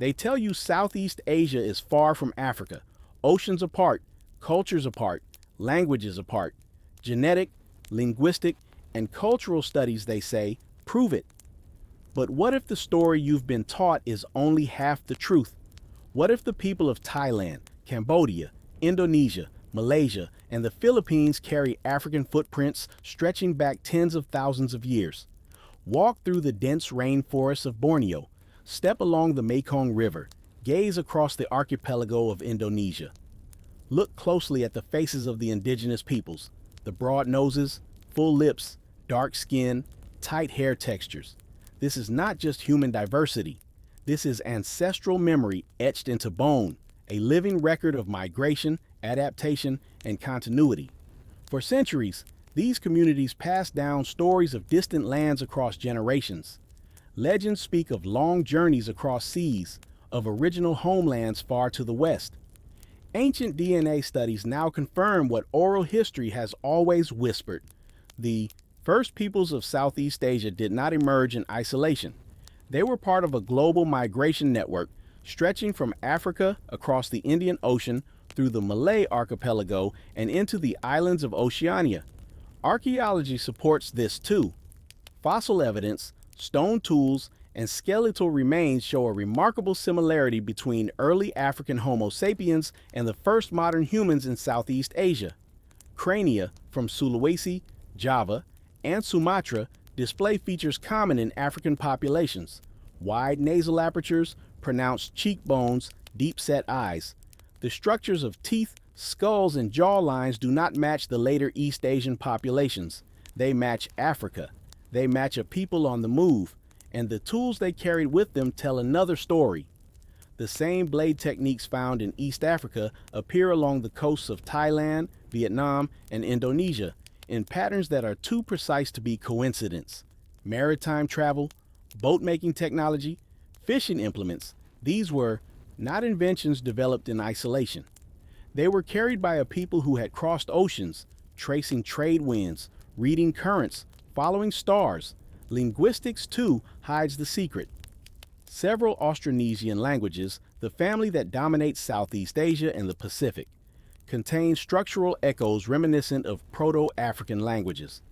They tell you Southeast Asia is far from Africa, oceans apart, cultures apart, languages apart. Genetic, linguistic, and cultural studies, they say, prove it. But what if the story you've been taught is only half the truth? What if the people of Thailand, Cambodia, Indonesia, Malaysia, and the Philippines carry African footprints stretching back tens of thousands of years? Walk through the dense rainforests of Borneo, step along the Mekong River, gaze across the archipelago of Indonesia. Look closely at the faces of the indigenous peoples, the broad noses, full lips, dark skin, tight hair textures. This is not just human diversity. This is ancestral memory etched into bone, a living record of migration, adaptation, and continuity. For centuries, these communities passed down stories of distant lands across generations. Legends speak of long journeys across seas, of original homelands far to the west. Ancient DNA studies now confirm what oral history has always whispered. The first peoples of Southeast Asia did not emerge in isolation. They were part of a global migration network stretching from Africa across the Indian Ocean through the Malay archipelago and into the islands of Oceania. Archaeology supports this too. Fossil evidence, stone tools, and skeletal remains show a remarkable similarity between early African Homo sapiens and the first modern humans in Southeast Asia. Crania from Sulawesi, Java, and Sumatra display features common in African populations: wide nasal apertures, pronounced cheekbones, deep-set eyes. The structures of teeth, skulls, and jaw lines do not match the later East Asian populations. They match Africa. They match a people on the move, and the tools they carried with them tell another story. The same blade techniques found in East Africa appear along the coasts of Thailand, Vietnam, and Indonesia in patterns that are too precise to be coincidence. Maritime travel, boat-making technology, fishing implements, these were not inventions developed in isolation. They were carried by a people who had crossed oceans, tracing trade winds, reading currents, following stars. Linguistics, too, hides the secret. Several Austronesian languages, the family that dominates Southeast Asia and the Pacific, contain structural echoes reminiscent of Proto-African languages.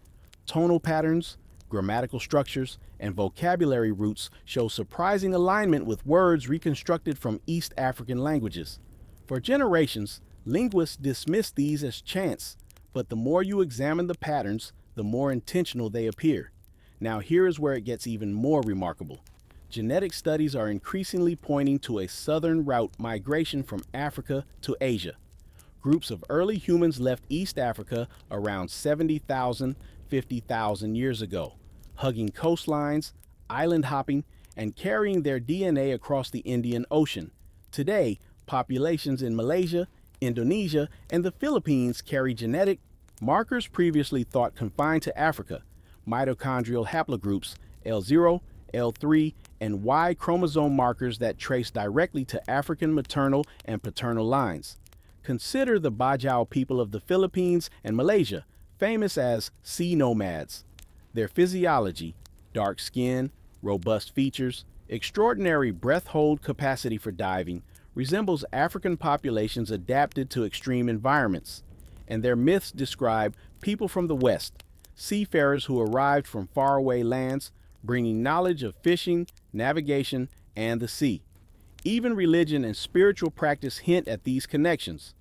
Tonal patterns, grammatical structures, and vocabulary roots show surprising alignment with words reconstructed from East African languages. For generations, linguists dismissed these as chance, but the more you examine the patterns, the more intentional they appear. Now here is where it gets even more remarkable. Genetic studies are increasingly pointing to a southern route migration from Africa to Asia. Groups of early humans left East Africa around 70,000, 50,000 years ago, hugging coastlines, island hopping, and carrying their DNA across the Indian Ocean. Today, populations in Malaysia, Indonesia, and the Philippines carry genetic markers previously thought confined to Africa: mitochondrial haplogroups L0, L3, and Y chromosome markers that trace directly to African maternal and paternal lines. Consider the Bajau people of the Philippines and Malaysia, famous as sea nomads. Their physiology, dark skin, robust features, extraordinary breath-hold capacity for diving, resembles African populations adapted to extreme environments. And their myths describe people from the West, seafarers who arrived from faraway lands, bringing knowledge of fishing, navigation, and the sea. Even religion and spiritual practice hint at these connections.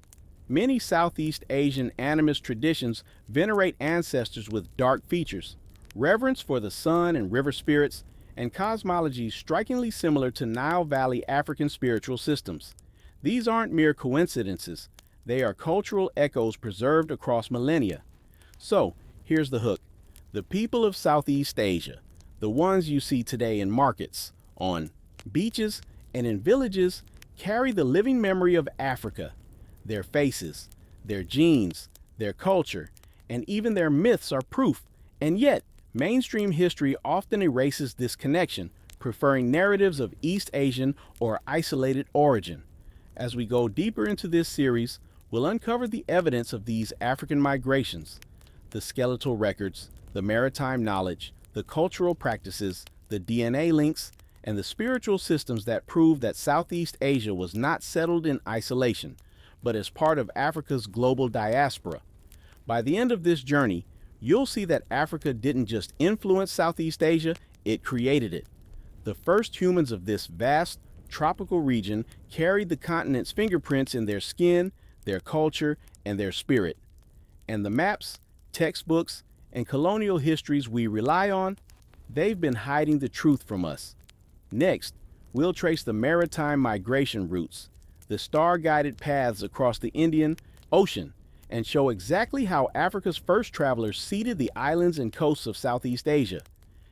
Many Southeast Asian animist traditions venerate ancestors with dark features, reverence for the sun and river spirits, and cosmology strikingly similar to Nile Valley African spiritual systems. These aren't mere coincidences. They are cultural echoes preserved across millennia. So, here's the hook. The people of Southeast Asia, the ones you see today in markets, on beaches, and in villages, carry the living memory of Africa. Their faces, their genes, their culture, and even their myths are proof. And yet, mainstream history often erases this connection, preferring narratives of East Asian or isolated origin. As we go deeper into this series, we'll uncover the evidence of these African migrations, the skeletal records, the maritime knowledge, the cultural practices, the DNA links, and the spiritual systems that prove that Southeast Asia was not settled in isolation, but as part of Africa's global diaspora. By the end of this journey, you'll see that Africa didn't just influence Southeast Asia, it created it. The first humans of this vast, tropical region carried the continent's fingerprints in their skin, their culture, and their spirit. And the maps, textbooks, and colonial histories we rely on, they've been hiding the truth from us. Next, we'll trace the maritime migration routes, the star-guided paths across the Indian Ocean, and show exactly how Africa's first travelers seeded the islands and coasts of Southeast Asia.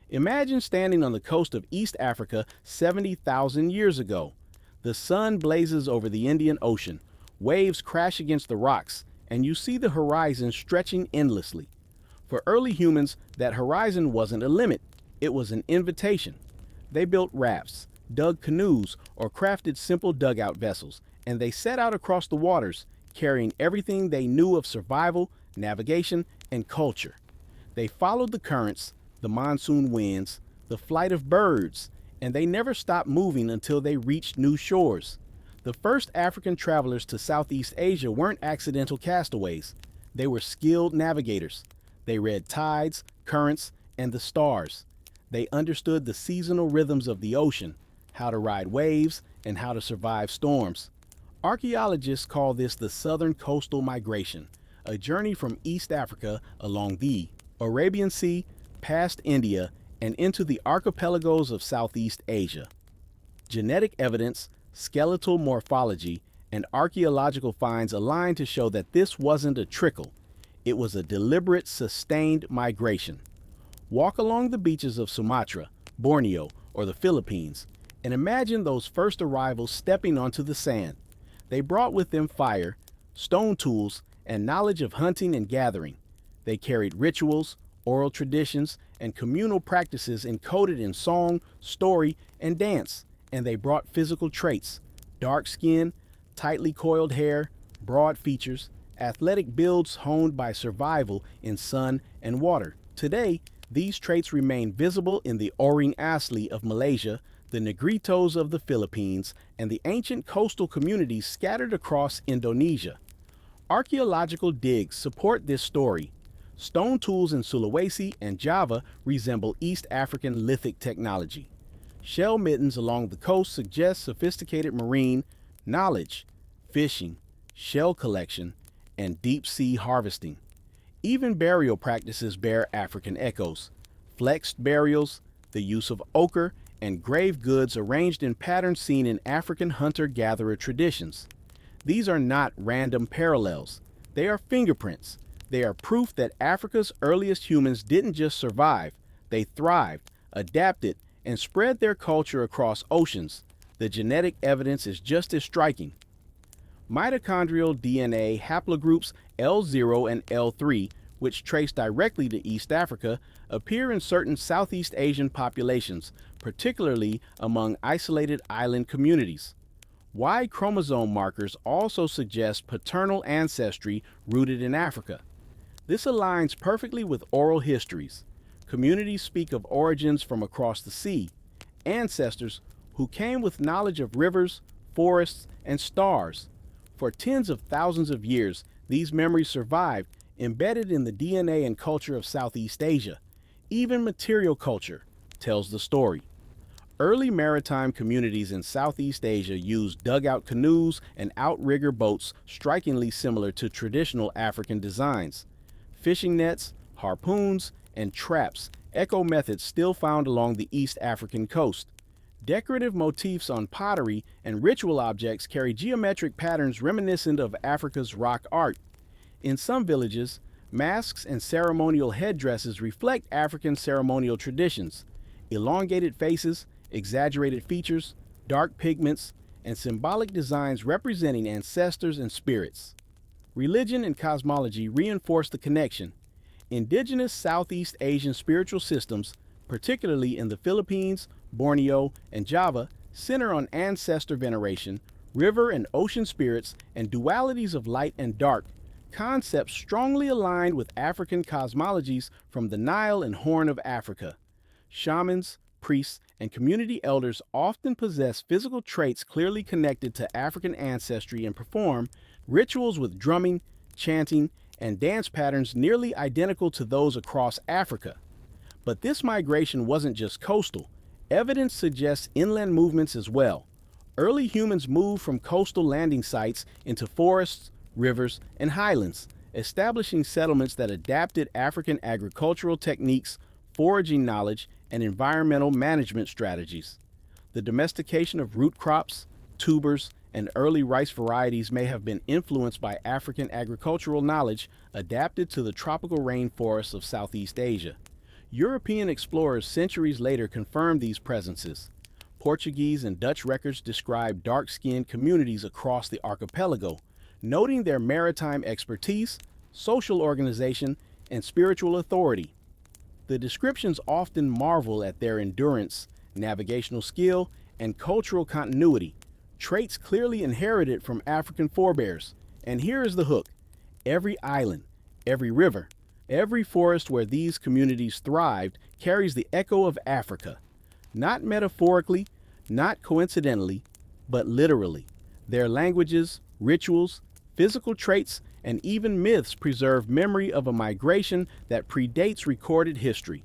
Imagine standing on the coast of East Africa 70,000 years ago. The sun blazes over the Indian Ocean, waves crash against the rocks, and you see the horizon stretching endlessly. For early humans, that horizon wasn't a limit, it was an invitation. They built rafts, dug canoes, or crafted simple dugout vessels, and they set out across the waters, carrying everything they knew of survival, navigation, and culture. They followed the currents, the monsoon winds, the flight of birds, and they never stopped moving until they reached new shores. The first African travelers to Southeast Asia weren't accidental castaways. They were skilled navigators. They read tides, currents, and the stars. They understood the seasonal rhythms of the ocean, how to ride waves, and how to survive storms. Archaeologists call this the Southern Coastal Migration, a journey from East Africa along the Arabian Sea, past India, and into the archipelagos of Southeast Asia. Genetic evidence, skeletal morphology, and archaeological finds align to show that this wasn't a trickle. It was a deliberate, sustained migration. Walk along the beaches of Sumatra, Borneo, or the Philippines, and imagine those first arrivals stepping onto the sand. They brought with them fire, stone tools, and knowledge of hunting and gathering. They carried rituals, oral traditions, and communal practices encoded in song, story, and dance, and they brought physical traits: dark skin, tightly coiled hair, broad features, athletic builds honed by survival in sun and water. Today, these traits remain visible in the Orang Asli of Malaysia, the Negritos of the Philippines, and the ancient coastal communities scattered across Indonesia. Archaeological digs support this story. Stone tools in Sulawesi and Java resemble East African lithic technology. Shell middens along the coast suggest sophisticated marine knowledge, fishing, shell collection, and deep-sea harvesting. Even burial practices bear African echoes. Flexed burials, the use of ochre, and grave goods arranged in patterns seen in African hunter-gatherer traditions. These are not random parallels. They are fingerprints. They are proof that Africa's earliest humans didn't just survive. They thrived, adapted, and spread their culture across oceans. The genetic evidence is just as striking. Mitochondrial DNA haplogroups L0 and L3, which trace directly to East Africa, appear in certain Southeast Asian populations, particularly among isolated island communities. Y chromosome markers also suggest paternal ancestry rooted in Africa. This aligns perfectly with oral histories. Communities speak of origins from across the sea, ancestors who came with knowledge of rivers, forests, and stars. For tens of thousands of years, these memories survived, embedded in the DNA and culture of Southeast Asia. Even material culture tells the story. Early maritime communities in Southeast Asia used dugout canoes and outrigger boats strikingly similar to traditional African designs. Fishing nets, harpoons, and traps echo methods still found along the East African coast. Decorative motifs on pottery and ritual objects carry geometric patterns reminiscent of Africa's rock art. In some villages, masks and ceremonial headdresses reflect African ceremonial traditions. Elongated faces, exaggerated features, dark pigments, and symbolic designs representing ancestors and spirits. Religion and cosmology reinforce the connection. Indigenous Southeast Asian spiritual systems, particularly in the Philippines, Borneo, and Java, center on ancestor veneration, river and ocean spirits, and dualities of light and dark, concepts strongly aligned with African cosmologies from the Nile and Horn of Africa. Shamans, priests, and community elders often possess physical traits clearly connected to African ancestry and perform rituals with drumming, chanting, and dance patterns nearly identical to those across Africa. But this migration wasn't just coastal. Evidence suggests inland movements as well. Early humans moved from coastal landing sites into forests, rivers, and highlands, establishing settlements that adapted African agricultural techniques, foraging knowledge, and environmental management strategies. The domestication of root crops, tubers, and early rice varieties may have been influenced by African agricultural knowledge adapted to the tropical rainforests of Southeast Asia. European explorers centuries later confirmed these presences. Portuguese and Dutch records describe dark-skinned communities across the archipelago, noting their maritime expertise, social organization, and spiritual authority. The descriptions often marvel at their endurance, navigational skill, and cultural continuity, traits clearly inherited from African forebears. And here is the hook. Every island, every river, every forest where these communities thrived carries the echo of Africa. Not metaphorically, not coincidentally, but literally. Their languages, rituals, physical traits, and even myths preserve memory of a migration that predates recorded history.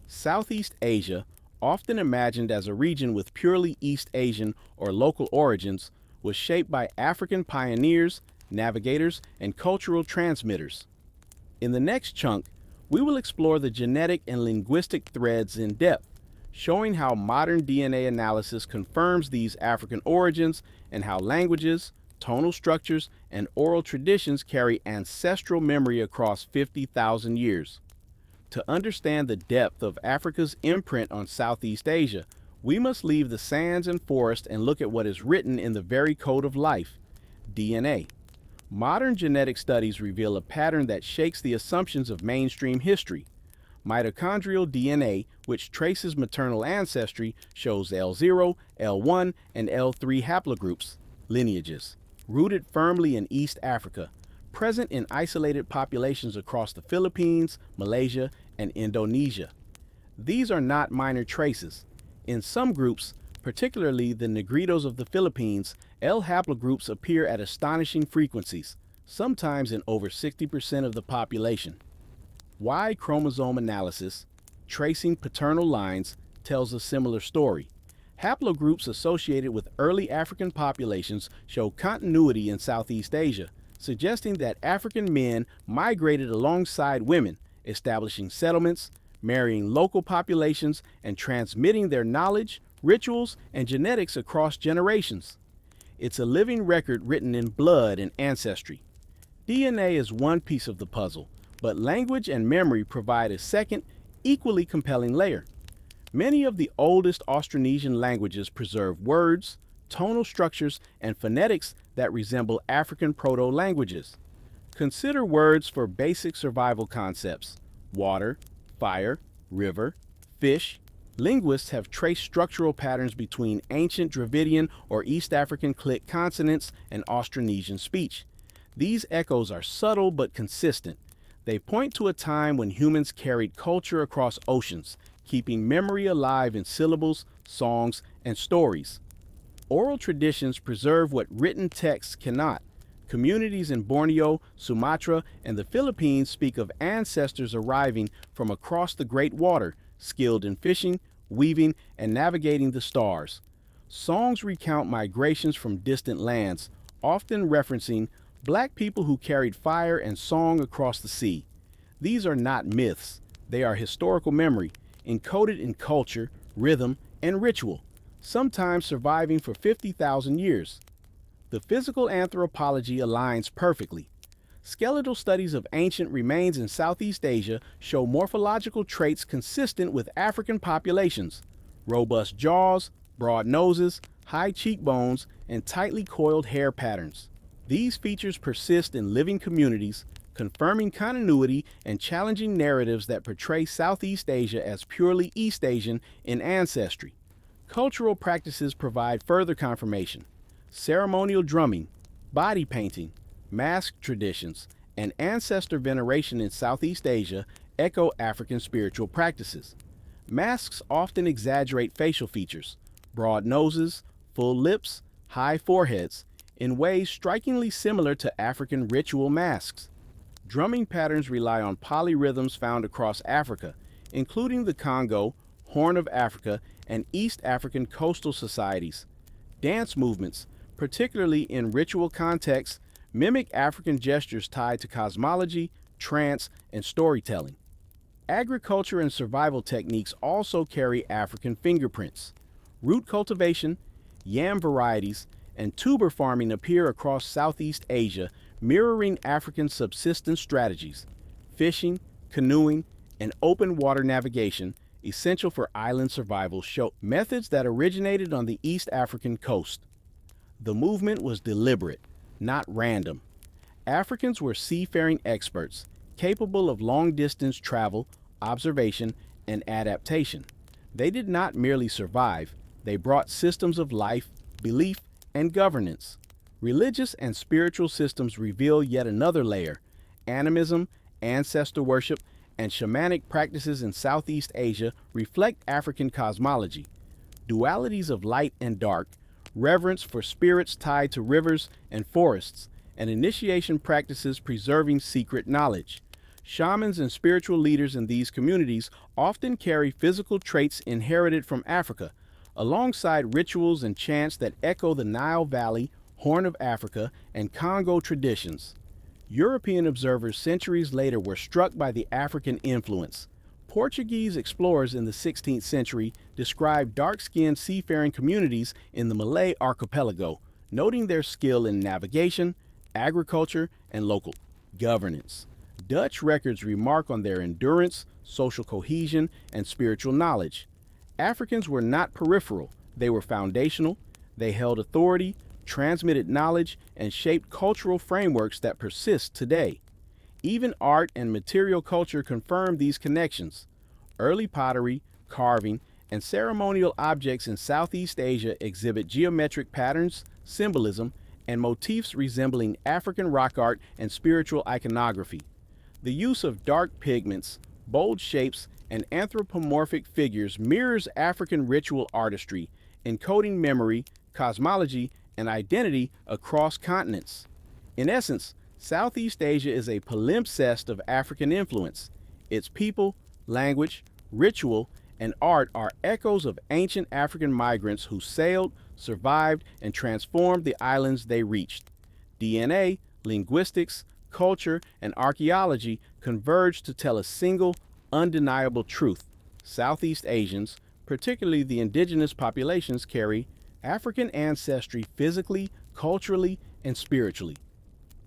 Southeast Asia, often imagined as a region with purely East Asian or local origins, was shaped by African pioneers, navigators, and cultural transmitters. In the next chunk, we will explore the genetic and linguistic threads in depth, showing how modern DNA analysis confirms these African origins and how languages, tonal structures, and oral traditions carry ancestral memory across 50,000 years. To understand the depth of Africa's imprint on Southeast Asia, we must leave the sands and forests and look at what is written in the very code of life, DNA. Modern genetic studies reveal a pattern that shakes the assumptions of mainstream history. Mitochondrial DNA, which traces maternal ancestry, shows L0, L1, and L3 haplogroups, lineages, rooted firmly in East Africa, present in isolated populations across the Philippines, Malaysia, and Indonesia. These are not minor traces. In some groups, particularly the Negritos of the Philippines, L haplogroups appear at astonishing frequencies, sometimes in over 60% of the population. Y chromosome analysis, tracing paternal lines, tells a similar story. Haplogroups associated with early African populations show continuity in Southeast Asia, suggesting that African men migrated alongside women, establishing settlements, marrying local populations, and transmitting their knowledge, rituals, and genetics across generations. It's a living record written in blood and ancestry. DNA is one piece of the puzzle, but language and memory provide a second, equally compelling layer. Many of the oldest Austronesian languages preserve words, tonal structures, and phonetics that resemble African proto-languages. Consider words for basic survival concepts: water, fire, river, fish. Linguists have traced structural patterns between ancient Dravidian or East African click consonants and Austronesian speech. These echoes are subtle but consistent. They point to a time when humans carried culture across oceans, keeping memory alive in syllables, songs, and stories. Oral traditions preserve what written texts cannot. Communities in Borneo, Sumatra, and the Philippines speak of ancestors arriving from across the Great Water, skilled in fishing, weaving, and navigating the stars. Songs recount migrations from distant lands, often referencing Black people who carried fire and song across the sea. These are not myths. They are historical memory, encoded in culture, rhythm, and ritual, sometimes surviving for 50,000 years. The physical anthropology aligns perfectly. Skeletal studies of ancient remains in Southeast Asia show morphological traits consistent with African populations: robust jaws, broad noses, high cheekbones, and tightly coiled hair patterns. These features persist in living communities, confirming continuity and challenging narratives that portray Southeast Asia as purely East Asian in ancestry. Cultural practices provide further confirmation. Ceremonial drumming, body painting, mask traditions, and ancestor veneration in Southeast Asia echo African spiritual practices. Masks often exaggerate facial features, broad noses, full lips, high foreheads, in ways strikingly similar to African ritual masks. Drumming patterns rely on polyrhythms found across Africa, including the Congo, Horn of Africa, and East African coastal societies. Dance movements, particularly in ritual contexts, mimic African gestures tied to cosmology, trance, and storytelling. Agriculture and survival techniques also carry African fingerprints. Root cultivation, yam varieties, and tuber farming appear across Southeast Asia, mirroring African subsistence strategies. Fishing, canoeing, and open water navigation, essential for island survival, show methods that originated on the East African coast. The movement was deliberate, not random. Africans were seafaring experts, capable of long-distance travel, observation, and adaptation. They did not merely survive, they brought systems of life, belief, and governance. Religious and spiritual systems reveal yet another layer. Animism, ancestor worship, and shamanic practices in Southeast Asia reflect African cosmology. Dualities of light and dark, reverence for spirits tied to rivers and forests, and initiation practices preserving secret knowledge. Shamans and spiritual leaders in these communities often carry physical traits inherited from Africa, alongside rituals and chants that echo the Nile Valley, Horn of Africa, and Congo traditions. European observers centuries later were struck by the African influence. Portuguese explorers in the 16th century described dark-skinned seafaring communities in the Malay archipelago, noting their skill in navigation, agriculture, and local governance. Dutch records remark on their endurance, social cohesion, and spiritual knowledge. Africans were not peripheral, they were foundational. They held authority, transmitted knowledge, and shaped cultural frameworks that persist today. Even art and material culture confirm these connections. Early pottery, carving, and ceremonial objects in Southeast Asia exhibit geometric patterns, symbolism, and motifs resembling African rock art and spiritual iconography. The use of dark pigments, bold shapes, and anthropomorphic figures mirrors African ritual artistry, encoding memory, cosmology, and identity across continents. In essence, Southeast Asia is a palimpsest of African influence. Its people, language, ritual, and art are echoes of ancient African migrants who sailed, survived, and transformed the islands they reached. DNA, linguistics, culture, and archaeology converge to tell a single, undeniable truth. Southeast Asians, particularly the indigenous populations, carry African ancestry physically, culturally, and spiritually.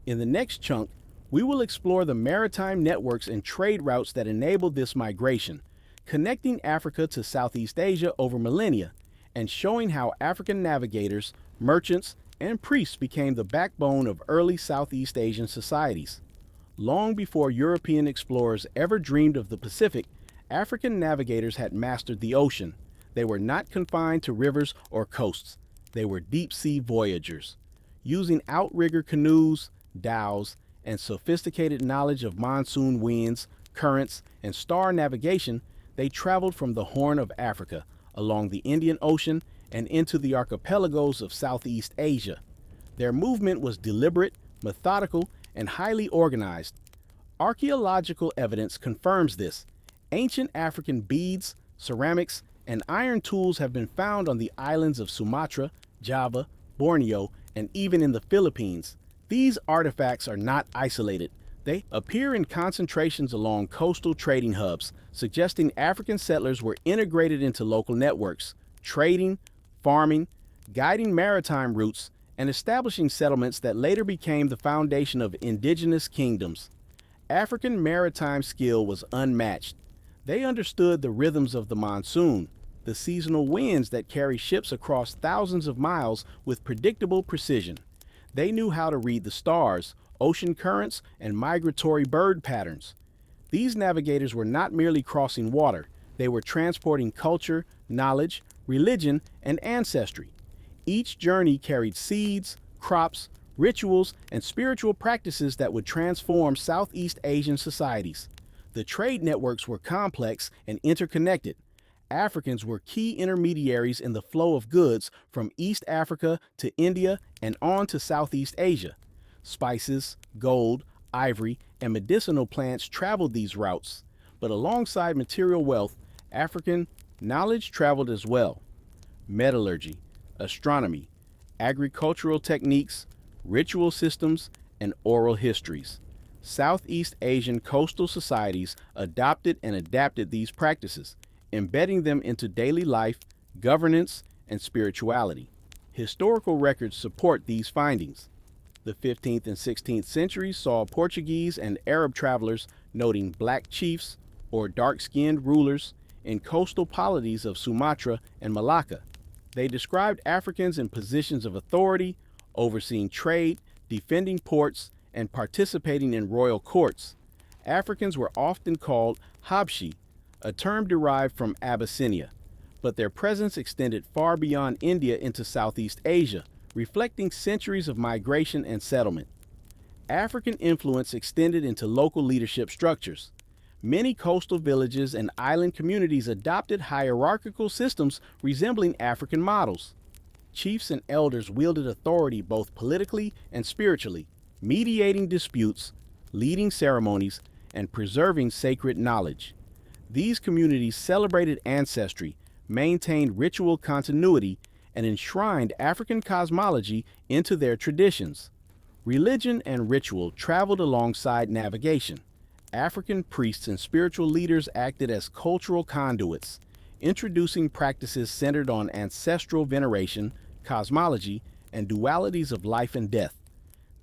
In the next chunk, we will explore the maritime networks and trade routes that enabled this migration, connecting Africa to Southeast Asia over millennia, and showing how African navigators, merchants, and priests became the backbone of early Southeast Asian societies. Long before European explorers ever dreamed of the Pacific, African navigators had mastered the ocean. They were not confined to rivers or coasts. They were deep-sea voyagers. Using outrigger canoes, dhows, and sophisticated knowledge of monsoon winds, currents, and star navigation, they traveled from the Horn of Africa, along the Indian Ocean, and into the archipelagos of Southeast Asia. Their movement was deliberate, methodical, and highly organized. Archaeological evidence confirms this. Ancient African beads, ceramics, and iron tools have been found on the islands of Sumatra, Java, Borneo, and even in the Philippines. These artifacts are not isolated. They appear in concentrations along coastal trading hubs, suggesting African settlers were integrated into local networks, trading, farming, guiding maritime routes, and establishing settlements that later became the foundation of indigenous kingdoms. African maritime skill was unmatched. They understood the rhythms of the monsoon, the seasonal winds that carry ships across thousands of miles with predictable precision. They knew how to read the stars, ocean currents, and migratory bird patterns. These navigators were not merely crossing water, they were transporting culture, knowledge, religion, and ancestry. Each journey carried seeds, crops, rituals, and spiritual practices that would transform Southeast Asian societies. The trade networks were complex and interconnected. Africans were key intermediaries in the flow of goods from East Africa to India and on to Southeast Asia. Spices, gold, ivory, and medicinal plants traveled these routes, but alongside material wealth, African knowledge traveled as well. Metallurgy, astronomy, agricultural techniques, ritual systems, and oral histories. Southeast Asian coastal societies adopted and adapted these practices, embedding them into daily life, governance, and spirituality. Historical records support these findings. The 15th and 16th centuries saw Portuguese and Arab travelers noting black chiefs, or dark-skinned rulers, in coastal polities of Sumatra and Malacca. They described Africans in positions of authority, overseeing trade, defending ports, and participating in royal courts. Africans were often called Habshi, a term derived from Abyssinia, but their presence extended far beyond India into Southeast Asia, reflecting centuries of migration and settlement. African influence extended into local leadership structures. Many coastal villages and island communities adopted hierarchical systems resembling African models. Chiefs and elders wielded authority both politically and spiritually, mediating disputes, leading ceremonies, and preserving sacred knowledge. These communities celebrated ancestry, maintained ritual continuity, and enshrined African cosmology into their traditions. Religion and ritual traveled alongside navigation. African priests and spiritual leaders acted as cultural conduits, introducing practices centered on ancestral veneration, cosmology, and dualities of life and death.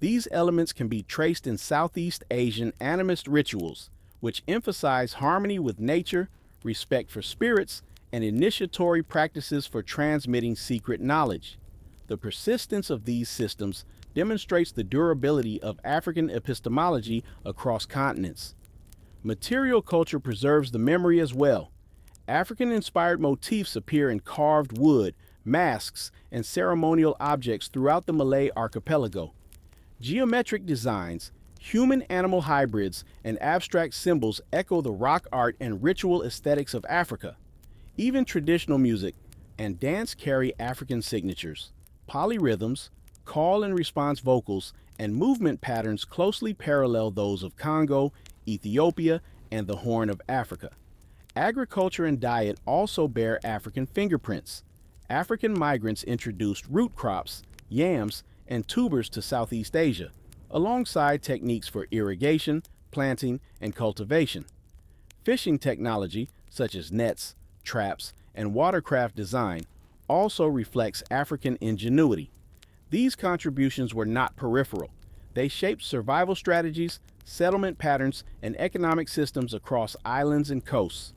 These elements can be traced in Southeast Asian animist rituals, which emphasize harmony with nature, respect for spirits, and initiatory practices for transmitting secret knowledge. The persistence of these systems demonstrates the durability of African epistemology across continents. Material culture preserves the memory as well. African-inspired motifs appear in carved wood, masks, and ceremonial objects throughout the Malay archipelago. Geometric designs, human-animal hybrids, and abstract symbols echo the rock art and ritual aesthetics of Africa. Even traditional music and dance carry African signatures. Polyrhythms, call and response vocals, and movement patterns closely parallel those of Congo, Ethiopia, and the Horn of Africa. Agriculture and diet also bear African fingerprints. African migrants introduced root crops, yams, and tubers to Southeast Asia, alongside techniques for irrigation, planting, and cultivation. Fishing technology, such as nets, traps, and watercraft design, also reflects African ingenuity. These contributions were not peripheral. They shaped survival strategies, settlement patterns, and economic systems across islands and coasts.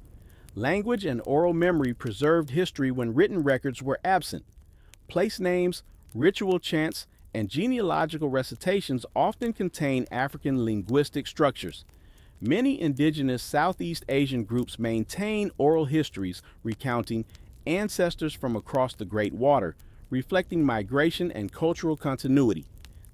Language and oral memory preserved history when written records were absent. Place names, ritual chants, and genealogical recitations often contain African linguistic structures. Many indigenous Southeast Asian groups maintain oral histories recounting ancestors from across the Great Water, reflecting migration and cultural continuity.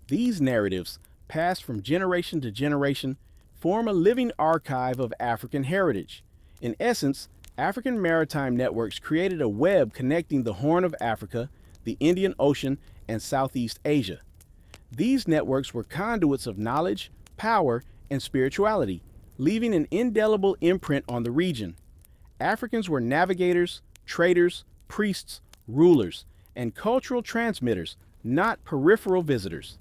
These narratives, passed from generation to generation, form a living archive of African heritage. In essence, African maritime networks created a web connecting the Horn of Africa, the Indian Ocean, and Southeast Asia. These networks were conduits of knowledge, power, and spirituality, leaving an indelible imprint on the region. Africans were navigators, traders, priests, rulers, and cultural transmitters, not peripheral visitors.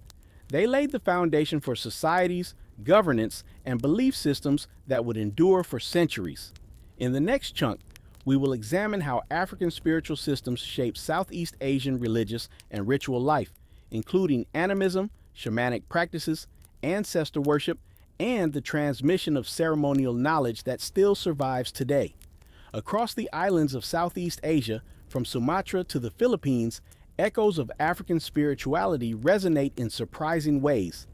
They laid the foundation for societies, governance, and belief systems that would endure for centuries. In the next chunk, we will examine how African spiritual systems shape Southeast Asian religious and ritual life, including animism, shamanic practices, ancestor worship, and the transmission of ceremonial knowledge that still survives today. Across the islands of Southeast Asia, from Sumatra to the Philippines, echoes of African spirituality resonate in surprising ways.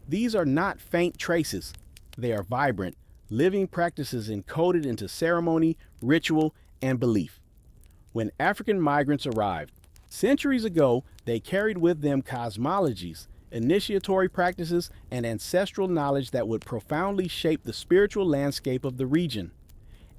These are not faint traces. They are vibrant, living practices encoded into ceremony, ritual, and belief. When African migrants arrived, centuries ago, they carried with them cosmologies, initiatory practices, and ancestral knowledge that would profoundly shape the spiritual landscape of the region.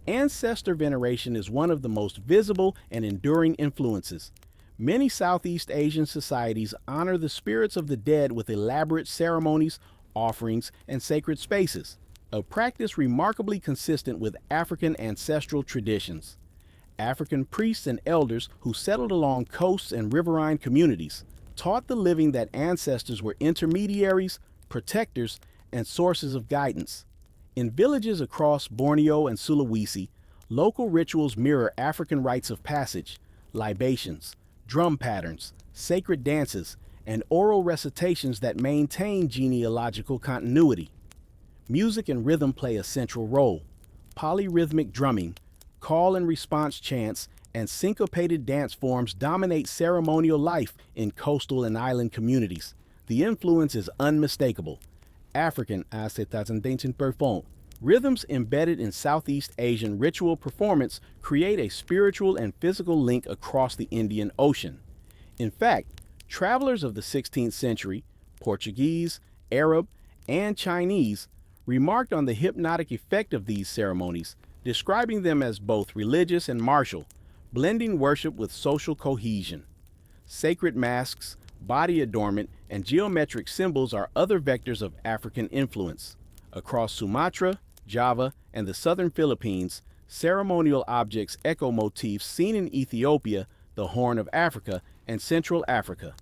Ancestor veneration is one of the most visible and enduring influences. Many Southeast Asian societies honor the spirits of the dead with elaborate ceremonies, offerings, and sacred spaces, a practice remarkably consistent with African ancestral traditions. African priests and elders who settled along coasts and riverine communities taught the living that ancestors were intermediaries, protectors, and sources of guidance. In villages across Borneo and Sulawesi, local rituals mirror African rites of passage, libations, drum patterns, sacred dances, and oral recitations that maintain genealogical continuity. Music and rhythm play a central role. Polyrhythmic drumming, call and response chants, and syncopated dance forms dominate ceremonial life in coastal and island communities. The influence is unmistakable. African rhythms embedded in Southeast Asian ritual performance create a spiritual and physical link across the Indian Ocean. In fact, travelers of the 16th century, Portuguese, Arab, and Chinese, remarked on the hypnotic effect of these ceremonies, describing them as both religious and martial, blending worship with social cohesion. Sacred masks, body adornment, and geometric symbols are other vectors of African influence. Across Sumatra, Java, and the southern Philippines, ceremonial objects echo motifs seen in Ethiopia, the Horn of Africa, and Central Africa.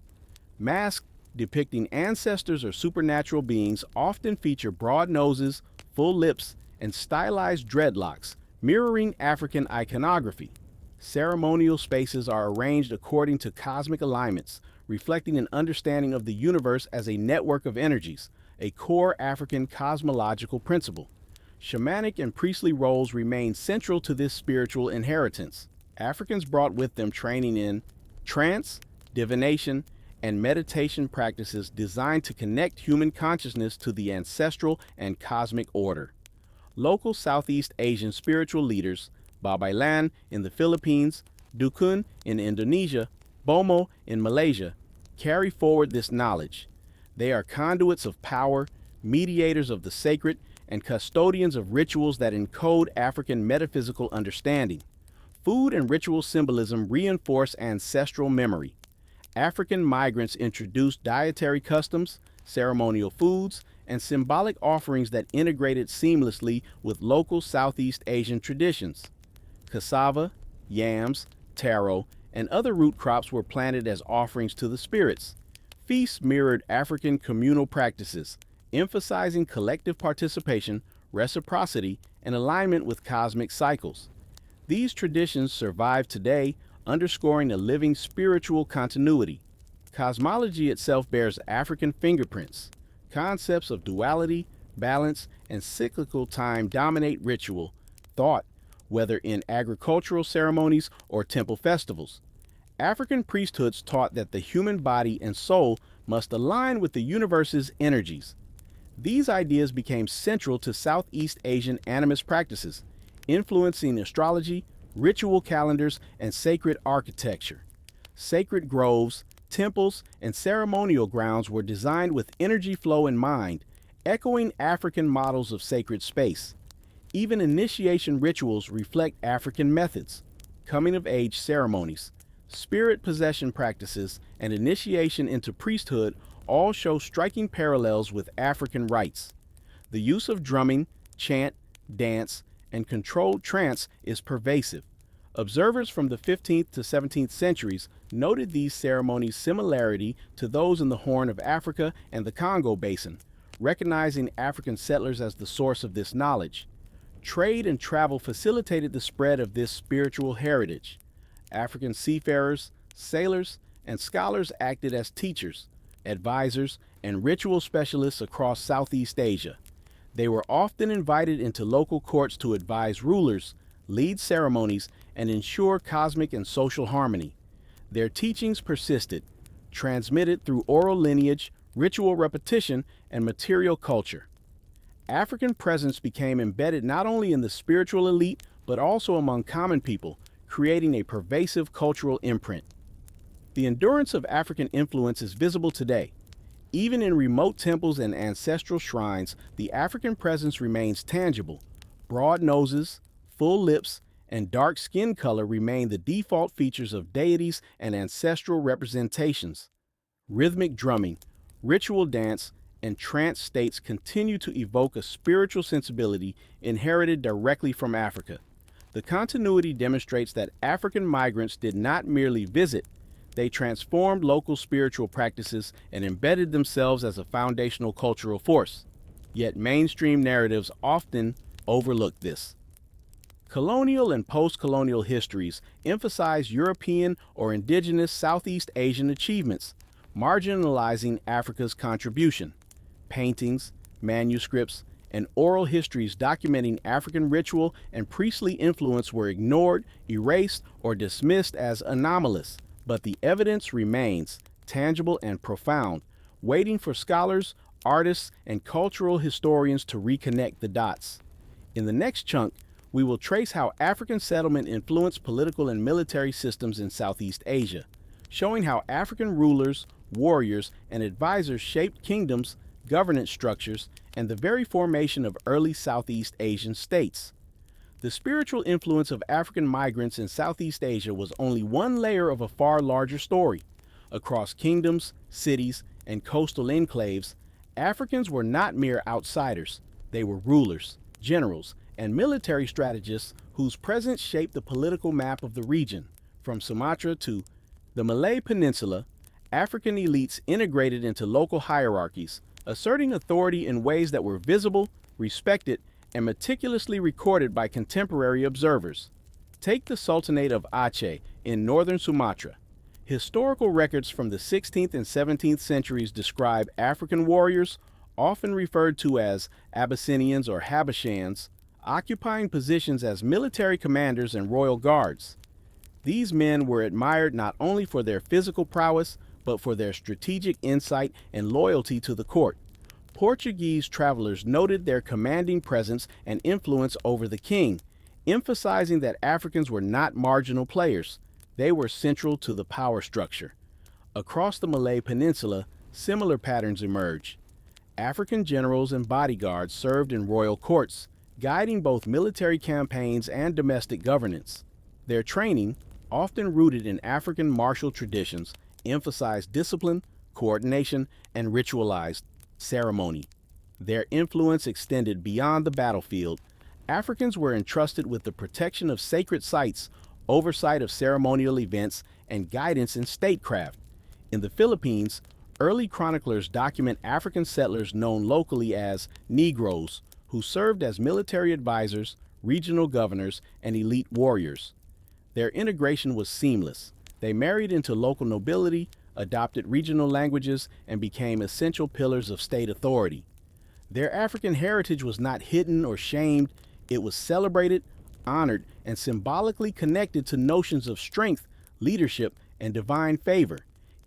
Masks depicting ancestors or supernatural beings often feature broad noses, full lips, and stylized dreadlocks, mirroring African iconography. Ceremonial spaces are arranged according to cosmic alignments, reflecting an understanding of the universe as a network of energies, a core African cosmological principle. Shamanic and priestly roles remain central to this spiritual inheritance. Africans brought with them training in trance, divination, and meditation practices designed to connect human consciousness to the ancestral and cosmic order. Local Southeast Asian spiritual leaders, Babaylan in the Philippines, Dukun in Indonesia, Bomo in Malaysia, carry forward this knowledge. They are conduits of power, mediators of the sacred, and custodians of rituals that encode African metaphysical understanding. Food and ritual symbolism reinforce ancestral memory. African migrants introduced dietary customs, ceremonial foods, and symbolic offerings that integrated seamlessly with local Southeast Asian traditions. Cassava, yams, taro, and other root crops were planted as offerings to the spirits. Feasts mirrored African communal practices, emphasizing collective participation, reciprocity, and alignment with cosmic cycles. These traditions survive today, underscoring a living spiritual continuity. Cosmology itself bears African fingerprints. Concepts of duality, balance, and cyclical time dominate ritual, thought, whether in agricultural ceremonies or temple festivals. African priesthoods taught that the human body and soul must align with the universe's energies. These ideas became central to Southeast Asian animist practices, influencing astrology, ritual calendars, and sacred architecture. Sacred groves, temples, and ceremonial grounds were designed with energy flow in mind, echoing African models of sacred space. Even initiation rituals reflect African methods. Coming-of-age ceremonies, spirit possession practices, and initiation into priesthood all show striking parallels with African rites. The use of drumming, chant, dance, and controlled trance is pervasive. Observers from the 15th to 17th centuries noted these ceremonies' similarity to those in the Horn of Africa and the Congo Basin, recognizing African settlers as the source of this knowledge. Trade and travel facilitated the spread of this spiritual heritage. African seafarers, sailors, and scholars acted as teachers, advisors, and ritual specialists across Southeast Asia. They were often invited into local courts to advise rulers, lead ceremonies, and ensure cosmic and social harmony. Their teachings persisted, transmitted through oral lineage, ritual repetition, and material culture. African presence became embedded not only in the spiritual elite, but also among common people, creating a pervasive cultural imprint. The endurance of African influence is visible today. Even in remote temples and ancestral shrines, the African presence remains tangible. Broad noses, full lips, and dark skin color remain the default features of deities and ancestral representations. Rhythmic drumming, ritual dance, and trance states continue to evoke a spiritual sensibility inherited directly from Africa. The continuity demonstrates that African migrants did not merely visit, they transformed local spiritual practices and embedded themselves as a foundational cultural force. Yet mainstream narratives often overlook this. Colonial and post-colonial histories emphasize European or indigenous Southeast Asian achievements, marginalizing Africa's contribution. Paintings, manuscripts, and oral histories documenting African ritual and priestly influence were ignored, erased, or dismissed as anomalous, but the evidence remains, tangible and profound, waiting for scholars, artists, and cultural historians to reconnect the dots. In the next chunk, we will trace how African settlement influenced political and military systems in Southeast Asia, showing how African rulers, warriors, and advisors shaped kingdoms, governance structures, and the very formation of early Southeast Asian states. The spiritual influence of African migrants in Southeast Asia was only one layer of a far larger story. Across kingdoms, cities, and coastal enclaves, Africans were not mere outsiders. They were rulers, generals, and military strategists whose presence shaped the political map of the region. From Sumatra to the Malay Peninsula, African elites integrated into local hierarchies, asserting authority in ways that were visible, respected, and meticulously recorded by contemporary observers. Take the Sultanate of Aceh in northern Sumatra. Historical records from the 16th and 17th centuries describe African warriors, often referred to as Abyssinians or Habashans, occupying positions as military commanders and royal guards. These men were admired not only for their physical prowess, but for their strategic insight and loyalty to the court. Portuguese travelers noted their commanding presence and influence over the king, emphasizing that Africans were not marginal players. They were central to the power structure. Across the Malay Peninsula, similar patterns emerge. African generals and bodyguards served in royal courts, guiding both military campaigns and domestic governance. Their training, often rooted in African martial traditions, emphasized discipline, coordination, and ritualized ceremony. Their influence extended beyond the battlefield. Africans were entrusted with the protection of sacred sites, oversight of ceremonial events, and guidance in statecraft. In the Philippines, early chroniclers document African settlers known locally as Negroes, who served as military advisors, regional governors, and elite warriors. Their integration was seamless. They married into local nobility, adopted regional languages, and became essential pillars of state authority. Their African heritage was not hidden or shamed, it was celebrated, honored, and symbolically connected to notions of strength, leadership, and divine favor.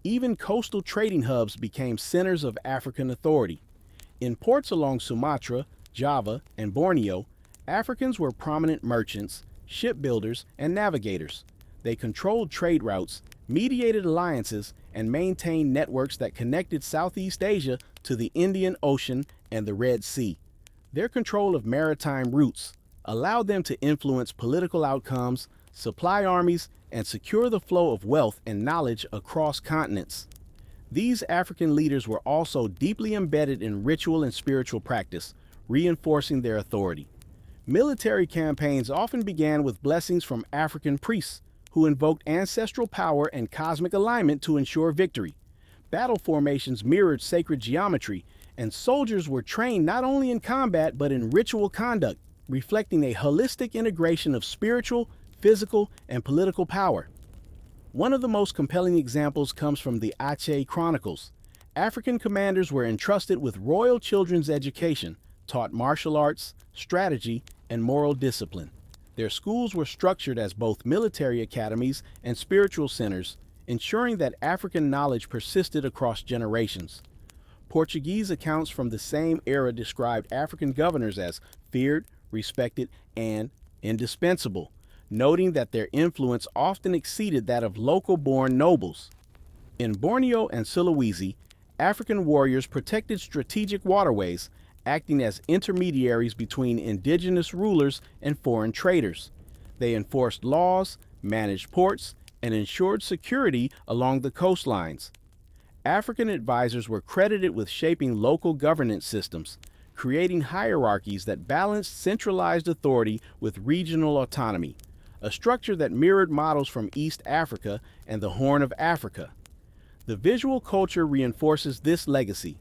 Even coastal trading hubs became centers of African authority. In ports along Sumatra, Java, and Borneo, Africans were prominent merchants, shipbuilders, and navigators. They controlled trade routes, mediated alliances, and maintained networks that connected Southeast Asia to the Indian Ocean and the Red Sea. Their control of maritime routes allowed them to influence political outcomes, supply armies, and secure the flow of wealth and knowledge across continents. These African leaders were also deeply embedded in ritual and spiritual practice, reinforcing their authority. Military campaigns often began with blessings from African priests, who invoked ancestral power and cosmic alignment to ensure victory. Battle formations mirrored sacred geometry, and soldiers were trained not only in combat but in ritual conduct, reflecting a holistic integration of spiritual, physical, and political power. One of the most compelling examples comes from the Aceh Chronicles. African commanders were entrusted with royal children's education, taught martial arts, strategy, and moral discipline. Their schools were structured as both military academies and spiritual centers, ensuring that African knowledge persisted across generations. Portuguese accounts from the same era described African governors as feared, respected, and indispensable, noting that their influence often exceeded that of local-born nobles. In Borneo and Sulawesi, African warriors protected strategic waterways, acting as intermediaries between indigenous rulers and foreign traders. They enforced laws, managed ports, and ensured security along the coastlines. African advisors were credited with shaping local governance systems, creating hierarchies that balanced centralized authority with regional autonomy, a structure that mirrored models from East Africa and the Horn of Africa. The visual culture reinforces this legacy.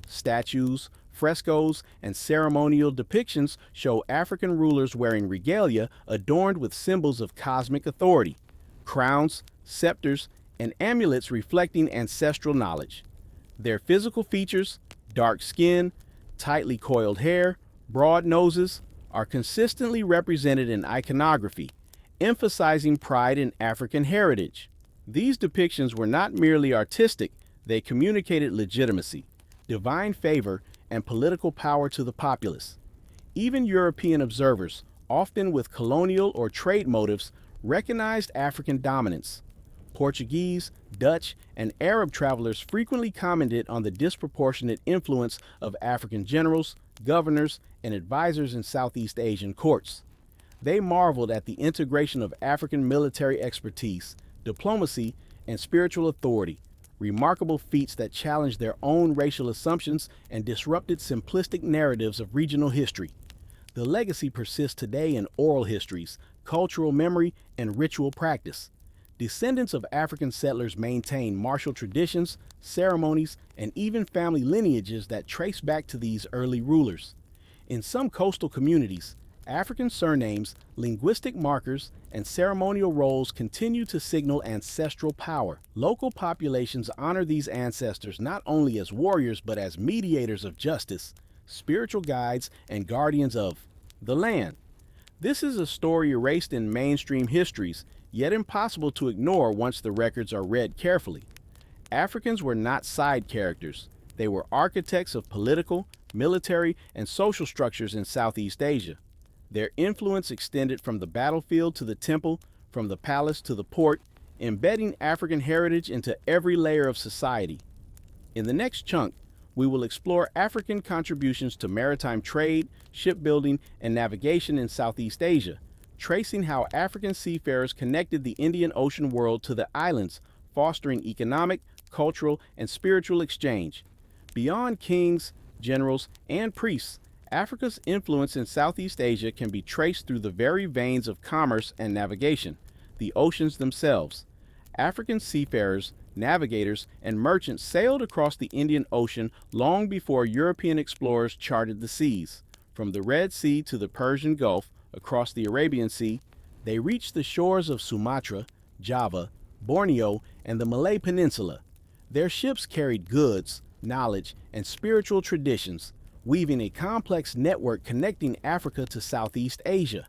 Statues, frescoes, and ceremonial depictions show African rulers wearing regalia adorned with symbols of cosmic authority, crowns, scepters, and amulets reflecting ancestral knowledge. Their physical features, dark skin, tightly coiled hair, broad noses, are consistently represented in iconography, emphasizing pride in African heritage. These depictions were not merely artistic, they communicated legitimacy, divine favor, and political power to the populace. Even European observers, often with colonial or trade motives, recognized African dominance. Portuguese, Dutch, and Arab travelers frequently commented on the disproportionate influence of African generals, governors, and advisors in Southeast Asian courts. They marveled at the integration of African military expertise, diplomacy, and spiritual authority, remarkable feats that challenged their own racial assumptions and disrupted simplistic narratives of regional history. The legacy persists today in oral histories, cultural memory, and ritual practice. Descendants of African settlers maintain martial traditions, ceremonies, and even family lineages that trace back to these early rulers. In some coastal communities, African surnames, linguistic markers, and ceremonial roles continue to signal ancestral power. Local populations honor these ancestors not only as warriors but as mediators of justice, spiritual guides, and guardians of the land. This is a story erased in mainstream histories, yet impossible to ignore once the records are read carefully. Africans were not side characters. They were architects of political, military, and social structures in Southeast Asia. Their influence extended from the battlefield to the temple, from the palace to the port, embedding African heritage into every layer of society. In the next chunk, we will explore African contributions to maritime trade, shipbuilding, and navigation in Southeast Asia, tracing how African seafarers connected the Indian Ocean world to the islands, fostering economic, cultural, and spiritual exchange. Beyond kings, generals, and priests, Africa's influence in Southeast Asia can be traced through the very veins of commerce and navigation, the oceans themselves. African seafarers, navigators, and merchants sailed across the Indian Ocean long before European explorers charted the seas. From the Red Sea to the Persian Gulf, across the Arabian Sea, they reached the shores of Sumatra, Java, Borneo, and the Malay Peninsula. Their ships carried goods, knowledge, and spiritual traditions, weaving a complex network connecting Africa to Southeast Asia.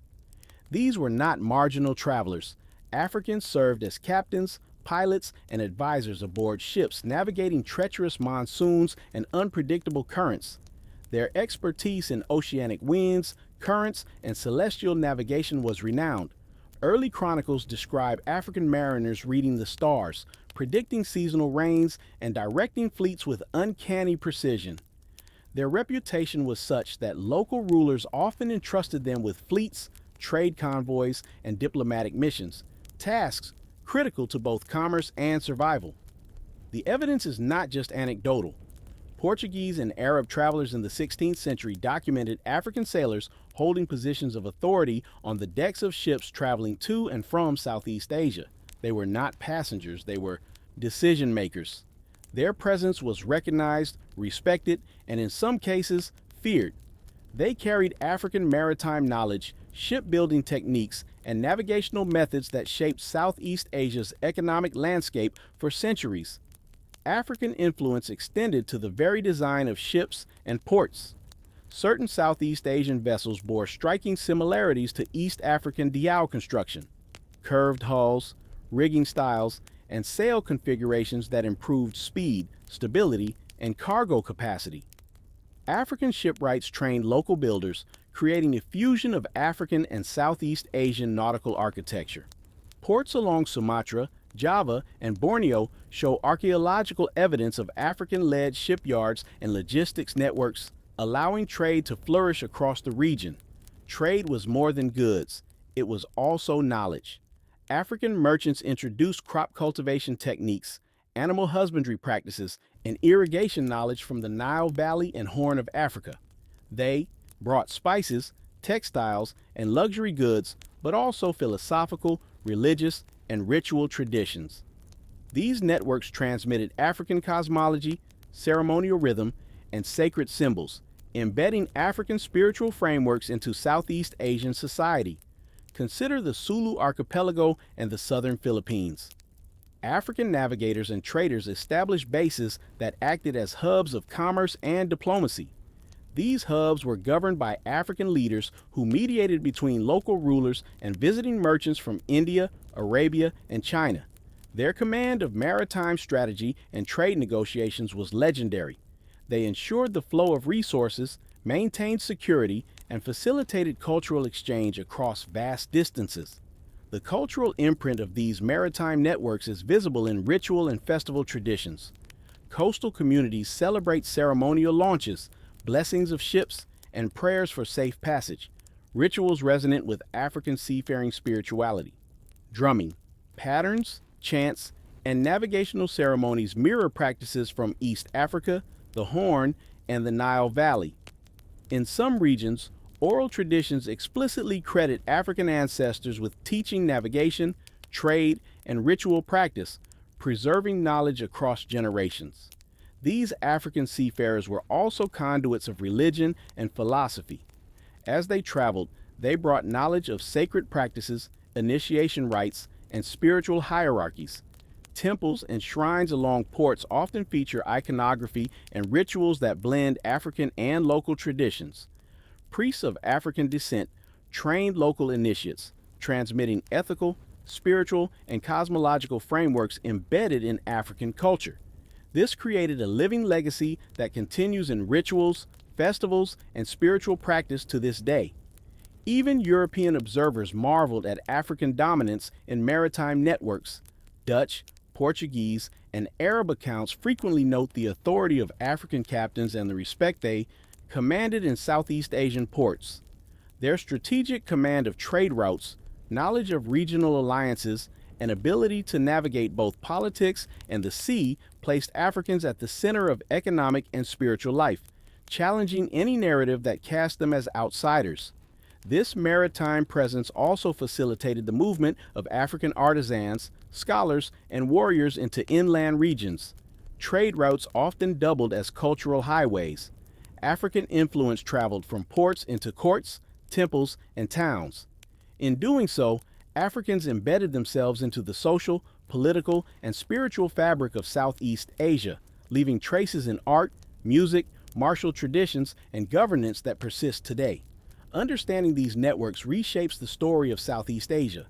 These were not marginal travelers. Africans served as captains, pilots, and advisors aboard ships navigating treacherous monsoons and unpredictable currents. Their expertise in oceanic winds, currents, and celestial navigation was renowned. Early chronicles describe African mariners reading the stars, predicting seasonal rains, and directing fleets with uncanny precision. Their reputation was such that local rulers often entrusted them with fleets, trade convoys, and diplomatic missions, tasks critical to both commerce and survival. The evidence is not just anecdotal. Portuguese and Arab travelers in the 16th century documented African sailors holding positions of authority on the decks of ships traveling to and from Southeast Asia. They were not passengers, they were decision makers. Their presence was recognized, respected, and in some cases, feared. They carried African maritime knowledge, shipbuilding techniques, and navigational methods that shaped Southeast Asia's economic landscape for centuries. African influence extended to the very design of ships and ports. Certain Southeast Asian vessels bore striking similarities to East African dhow construction, curved hulls, rigging styles, and sail configurations that improved speed, stability, and cargo capacity. African shipwrights trained local builders, creating a fusion of African and Southeast Asian nautical architecture. Ports along Sumatra, Java, and Borneo show archaeological evidence of African-led shipyards and logistics networks allowing trade to flourish across the region. Trade was more than goods, it was also knowledge. African merchants introduced crop cultivation techniques, animal husbandry practices, and irrigation knowledge from the Nile Valley and Horn of Africa. They brought spices, textiles, and luxury goods, but also philosophical, religious, and ritual traditions. These networks transmitted African cosmology, ceremonial rhythm, and sacred symbols, embedding African spiritual frameworks into Southeast Asian society. Consider the Sulu Archipelago and the southern Philippines. African navigators and traders established bases that acted as hubs of commerce and diplomacy. These hubs were governed by African leaders who mediated between local rulers and visiting merchants from India, Arabia, and China. Their command of maritime strategy and trade negotiations was legendary. They ensured the flow of resources, maintained security, and facilitated cultural exchange across vast distances. The cultural imprint of these maritime networks is visible in ritual and festival traditions. Coastal communities celebrate ceremonial launches, blessings of ships, and prayers for safe passage, rituals resonant with African seafaring spirituality. Drumming, patterns, chants, and navigational ceremonies mirror practices from East Africa, the Horn, and the Nile Valley. In some regions, oral traditions explicitly credit African ancestors with teaching navigation, trade, and ritual practice, preserving knowledge across generations. These African seafarers were also conduits of religion and philosophy. As they traveled, they brought knowledge of sacred practices, initiation rites, and spiritual hierarchies. Temples and shrines along ports often feature iconography and rituals that blend African and local traditions. Priests of African descent trained local initiates, transmitting ethical, spiritual, and cosmological frameworks embedded in African culture. This created a living legacy that continues in rituals, festivals, and spiritual practice to this day. Even European observers marveled at African dominance in maritime networks. Dutch, Portuguese, and Arab accounts frequently note the authority of African captains and the respect they commanded in Southeast Asian ports. Their strategic command of trade routes, knowledge of regional alliances, and ability to navigate both politics and the sea placed Africans at the center of economic and spiritual life, challenging any narrative that cast them as outsiders. This maritime presence also facilitated the movement of African artisans, scholars, and warriors into inland regions. Trade routes often doubled as cultural highways. African influence traveled from ports into courts, temples, and towns. In doing so, Africans embedded themselves into the social, political, and spiritual fabric of Southeast Asia, leaving traces in art, music, martial traditions, and governance that persist today. Understanding these networks reshapes the story of Southeast Asia.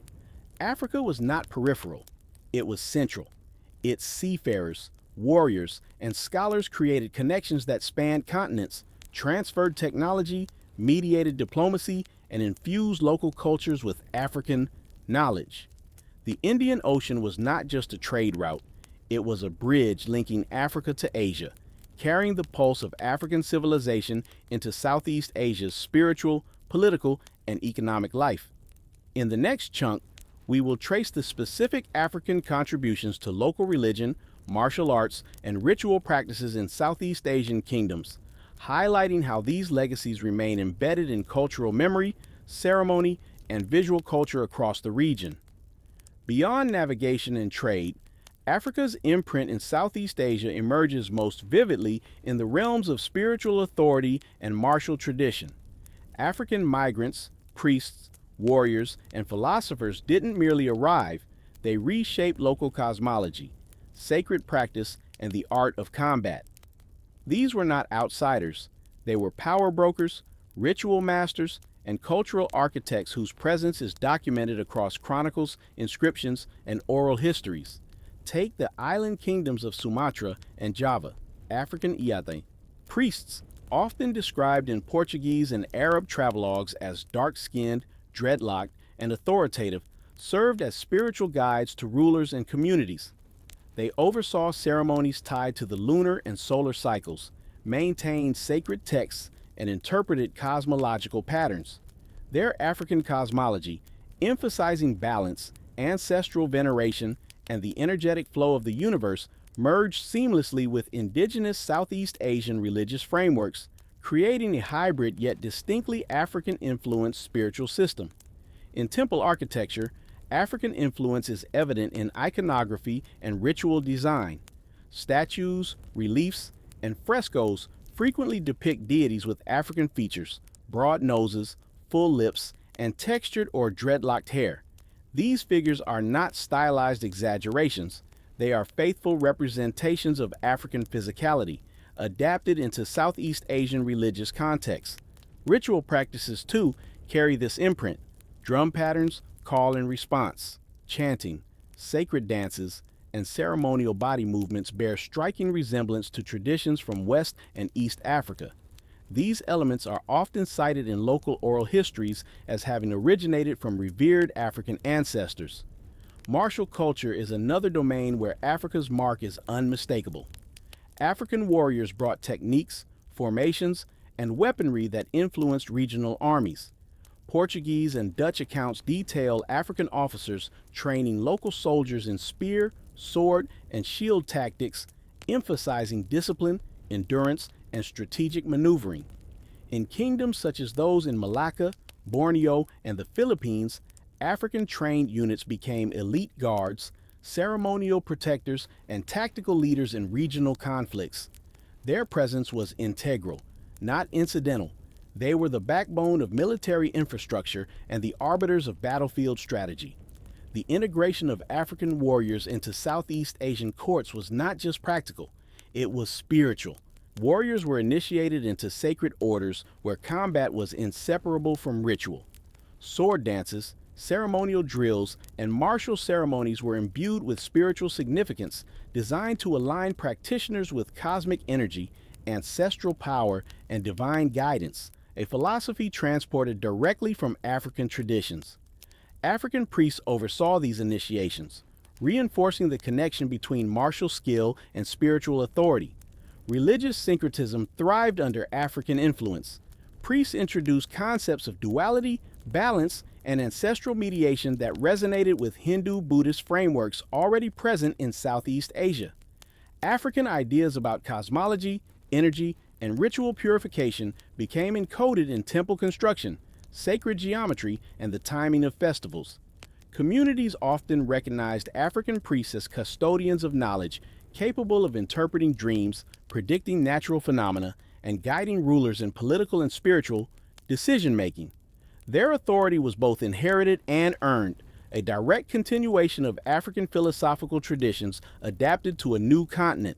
Africa was not peripheral, it was central. Its seafarers, warriors, and scholars created connections that spanned continents, transferred technology, mediated diplomacy, and infused local cultures with African knowledge. The Indian Ocean was not just a trade route, it was a bridge linking Africa to Asia, carrying the pulse of African civilization into Southeast Asia's spiritual, political, and economic life. In the next chunk, we will trace the specific African contributions to local religion, martial arts, and ritual practices in Southeast Asian kingdoms, highlighting how these legacies remain embedded in cultural memory, ceremony, and visual culture across the region. Beyond navigation and trade, Africa's imprint in Southeast Asia emerges most vividly in the realms of spiritual authority and martial tradition. African migrants, priests, warriors, and philosophers didn't merely arrive, they reshaped local cosmology, sacred practice, and the art of combat. These were not outsiders, they were power brokers, ritual masters, and cultural architects whose presence is documented across chronicles, inscriptions, and oral histories. Take the island kingdoms of Sumatra and Java, African Iate. Priests, often described in Portuguese and Arab travelogues as dark-skinned, dreadlocked, and authoritative, served as spiritual guides to rulers and communities. They oversaw ceremonies tied to the lunar and solar cycles, maintained sacred texts, and interpreted cosmological patterns. Their African cosmology, emphasizing balance, ancestral veneration, and the energetic flow of the universe, merged seamlessly with indigenous Southeast Asian religious frameworks, creating a hybrid yet distinctly African-influenced spiritual system. In temple architecture, African influence is evident in iconography and ritual design. Statues, reliefs, and frescoes frequently depict deities with African features, broad noses, full lips, and textured or dreadlocked hair. These figures are not stylized exaggerations. They are faithful representations of African physicality, adapted into Southeast Asian religious contexts. Ritual practices, too, carry this imprint. Drum patterns, call and response, chanting, sacred dances, and ceremonial body movements bear striking resemblance to traditions from West and East Africa. These elements are often cited in local oral histories as having originated from revered African ancestors. Martial culture is another domain where Africa's mark is unmistakable. African warriors brought techniques, formations, and weaponry that influenced regional armies. Portuguese and Dutch accounts detail African officers training local soldiers in spear, sword, and shield tactics, emphasizing discipline, endurance, and strategic maneuvering. In kingdoms such as those in Malacca, Borneo, and the Philippines, African-trained units became elite guards, ceremonial protectors, and tactical leaders in regional conflicts. Their presence was integral, not incidental. They were the backbone of military infrastructure and the arbiters of battlefield strategy. The integration of African warriors into Southeast Asian courts was not just practical, it was spiritual. Warriors were initiated into sacred orders where combat was inseparable from ritual. Sword dances, ceremonial drills, and martial ceremonies were imbued with spiritual significance, designed to align practitioners with cosmic energy, ancestral power, and divine guidance, a philosophy transported directly from African traditions. African priests oversaw these initiations, reinforcing the connection between martial skill and spiritual authority. Religious syncretism thrived under African influence. Priests introduced concepts of duality, balance, and ancestral mediation that resonated with Hindu-Buddhist frameworks already present in Southeast Asia. African ideas about cosmology, energy, and ritual purification became encoded in temple construction, sacred geometry, and the timing of festivals. Communities often recognized African priests as custodians of knowledge, capable of interpreting dreams, predicting natural phenomena, and guiding rulers in political and spiritual decision-making. Their authority was both inherited and earned, a direct continuation of African philosophical traditions adapted to a new continent.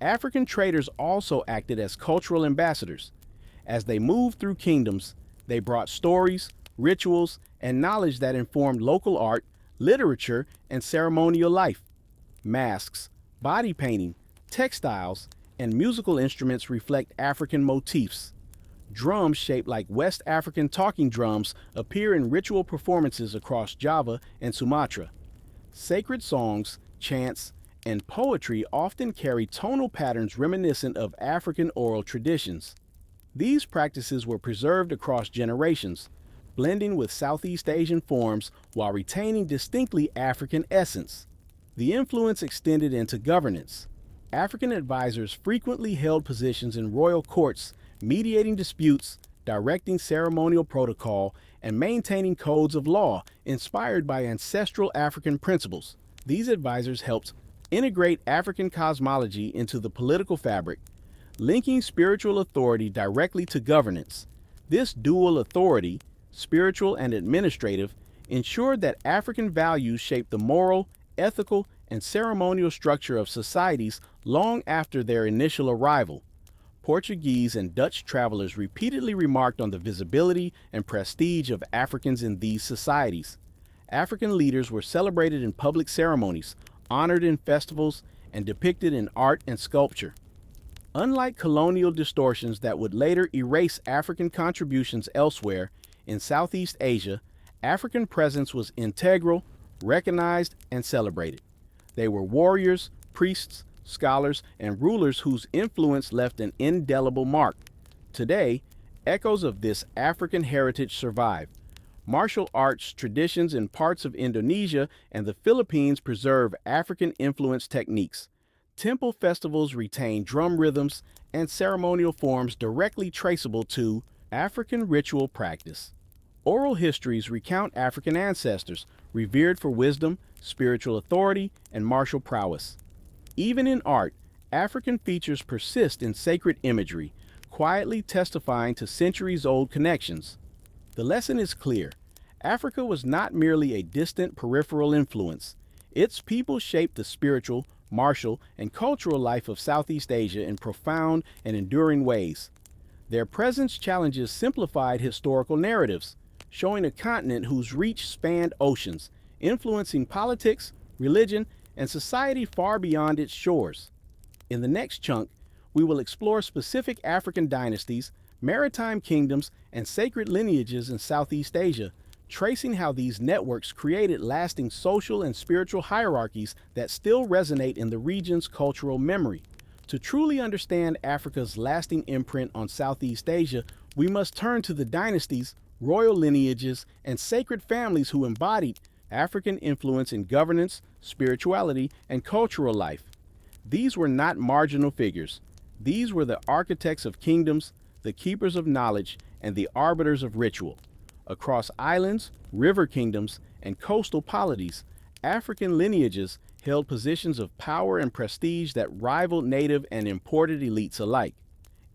African traders also acted as cultural ambassadors. As they moved through kingdoms, they brought stories, rituals, and knowledge that informed local art, literature, and ceremonial life. Masks, body painting, textiles, and musical instruments reflect African motifs. Drums shaped like West African talking drums appear in ritual performances across Java and Sumatra. Sacred songs, chants, and poetry often carry tonal patterns reminiscent of African oral traditions. These practices were preserved across generations, blending with Southeast Asian forms while retaining distinctly African essence. The influence extended into governance. African advisors frequently held positions in royal courts, mediating disputes, directing ceremonial protocol, and maintaining codes of law inspired by ancestral African principles. These advisors helped integrate African cosmology into the political fabric, linking spiritual authority directly to governance. This dual authority, spiritual and administrative, ensured that African values shaped the moral, ethical, and ceremonial structure of societies long after their initial arrival. Portuguese and Dutch travelers repeatedly remarked on the visibility and prestige of Africans in these societies. African leaders were celebrated in public ceremonies, honored in festivals, and depicted in art and sculpture. Unlike colonial distortions that would later erase African contributions elsewhere, in Southeast Asia, African presence was integral, recognized, and celebrated. They were warriors, priests, scholars, and rulers whose influence left an indelible mark. Today, Echoes of this African heritage survive. Martial arts traditions in parts of Indonesia and the Philippines preserve African-influenced techniques. Temple festivals retain drum rhythms and ceremonial forms directly traceable to African ritual practice. Oral histories recount African ancestors, revered for wisdom, spiritual authority, and martial prowess. Even in art, African features persist in sacred imagery, quietly testifying to centuries-old connections. The lesson is clear. Africa was not merely a distant peripheral influence. Its people shaped the spiritual, martial, and cultural life of Southeast Asia in profound and enduring ways. Their presence challenges simplified historical narratives, showing a continent whose reach spanned oceans, influencing politics, religion, and society far beyond its shores. In the next chunk, we will explore specific African dynasties, maritime kingdoms, and sacred lineages in Southeast Asia, tracing how these networks created lasting social and spiritual hierarchies that still resonate in the region's cultural memory. To truly understand Africa's lasting imprint on Southeast Asia, we must turn to the dynasties, royal lineages, and sacred families who embodied African influence in governance, spirituality, and cultural life. These were not marginal figures. These were the architects of kingdoms, the keepers of knowledge, and the arbiters of ritual. Across islands, river kingdoms, and coastal polities, African lineages held positions of power and prestige that rivaled native and imported elites alike.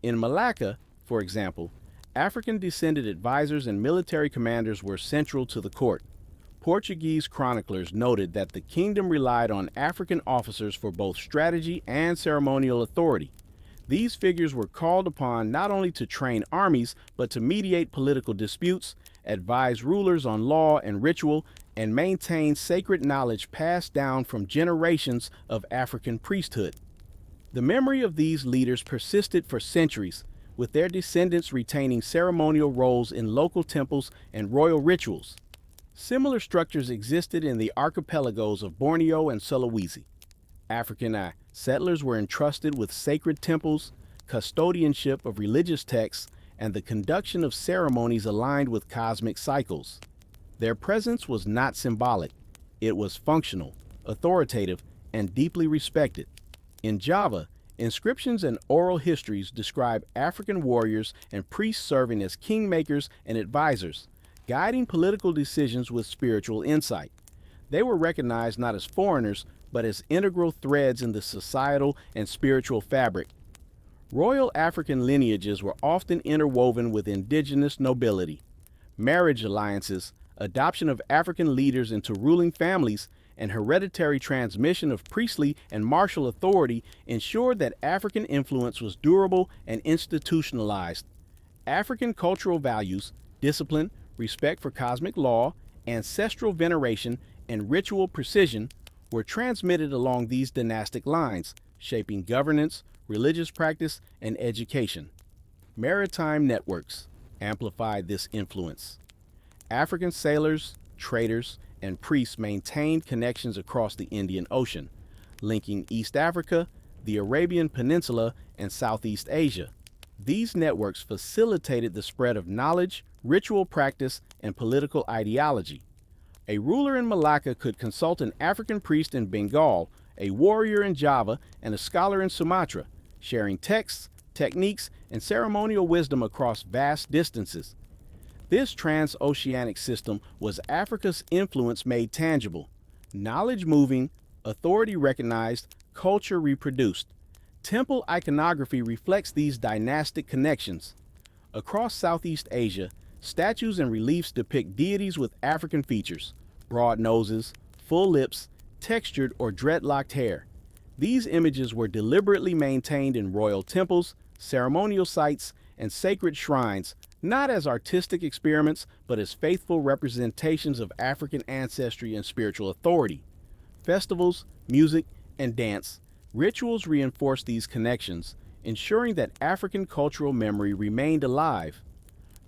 In Malacca, for example, African-descended advisors and military commanders were central to the court. Portuguese chroniclers noted that the kingdom relied on African officers for both strategy and ceremonial authority. These figures were called upon not only to train armies, but to mediate political disputes, advise rulers on law and ritual, and maintain sacred knowledge passed down from generations of African priesthood. The memory of these leaders persisted for centuries, with their descendants retaining ceremonial roles in local temples and royal rituals. Similar structures existed in the archipelagos of Borneo and Sulawesi. African settlers were entrusted with sacred temples, custodianship of religious texts, and the conduction of ceremonies aligned with cosmic cycles. Their presence was not symbolic. It was functional, authoritative, and deeply respected. In Java, inscriptions and oral histories describe African warriors and priests serving as kingmakers and advisors, guiding political decisions with spiritual insight. They were recognized not as foreigners, but as integral threads in the societal and spiritual fabric. Royal African lineages were often interwoven with indigenous nobility. Marriage alliances, adoption of African leaders into ruling families, and hereditary transmission of priestly and martial authority ensured that African influence was durable and institutionalized. African cultural values, discipline, respect for cosmic law, ancestral veneration, and ritual precision were transmitted along these dynastic lines, shaping governance, religious practice, and education. Maritime networks amplified this influence. African sailors, traders, and priests maintained connections across the Indian Ocean, linking East Africa, the Arabian Peninsula, and Southeast Asia. These networks facilitated the spread of knowledge, ritual practice, and political ideology. A ruler in Malacca could consult an African priest in Bengal, a warrior in Java, and a scholar in Sumatra, sharing texts, techniques, and ceremonial wisdom across vast distances. This transoceanic system was Africa's influence made tangible, knowledge moving, authority recognized, culture reproduced. Temple iconography reflects these dynastic connections. Across Southeast Asia, statues and reliefs depict deities with African features, broad noses, full lips, textured or dreadlocked hair. These images were deliberately maintained in royal temples, ceremonial sites, and sacred shrines, not as artistic experiments, but as faithful representations of African ancestry and spiritual authority. Festivals, music, and dance, rituals reinforced these connections, ensuring that African cultural memory remained alive.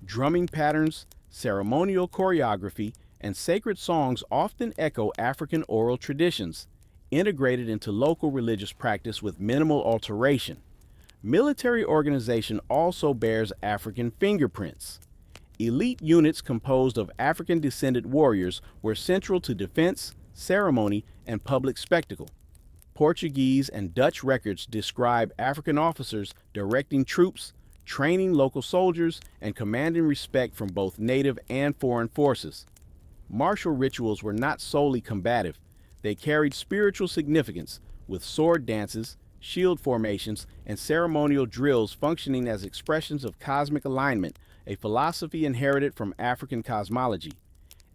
Drumming patterns, ceremonial choreography, and sacred songs often echo African oral traditions, integrated into local religious practice with minimal alteration. Military organization also bears African fingerprints. Elite units composed of African-descended warriors were central to defense, ceremony, and public spectacle. Portuguese and Dutch records describe African officers directing troops, training local soldiers, and commanding respect from both native and foreign forces. Martial rituals were not solely combative. They carried spiritual significance, with sword dances, shield formations, and ceremonial drills functioning as expressions of cosmic alignment, a philosophy inherited from African cosmology.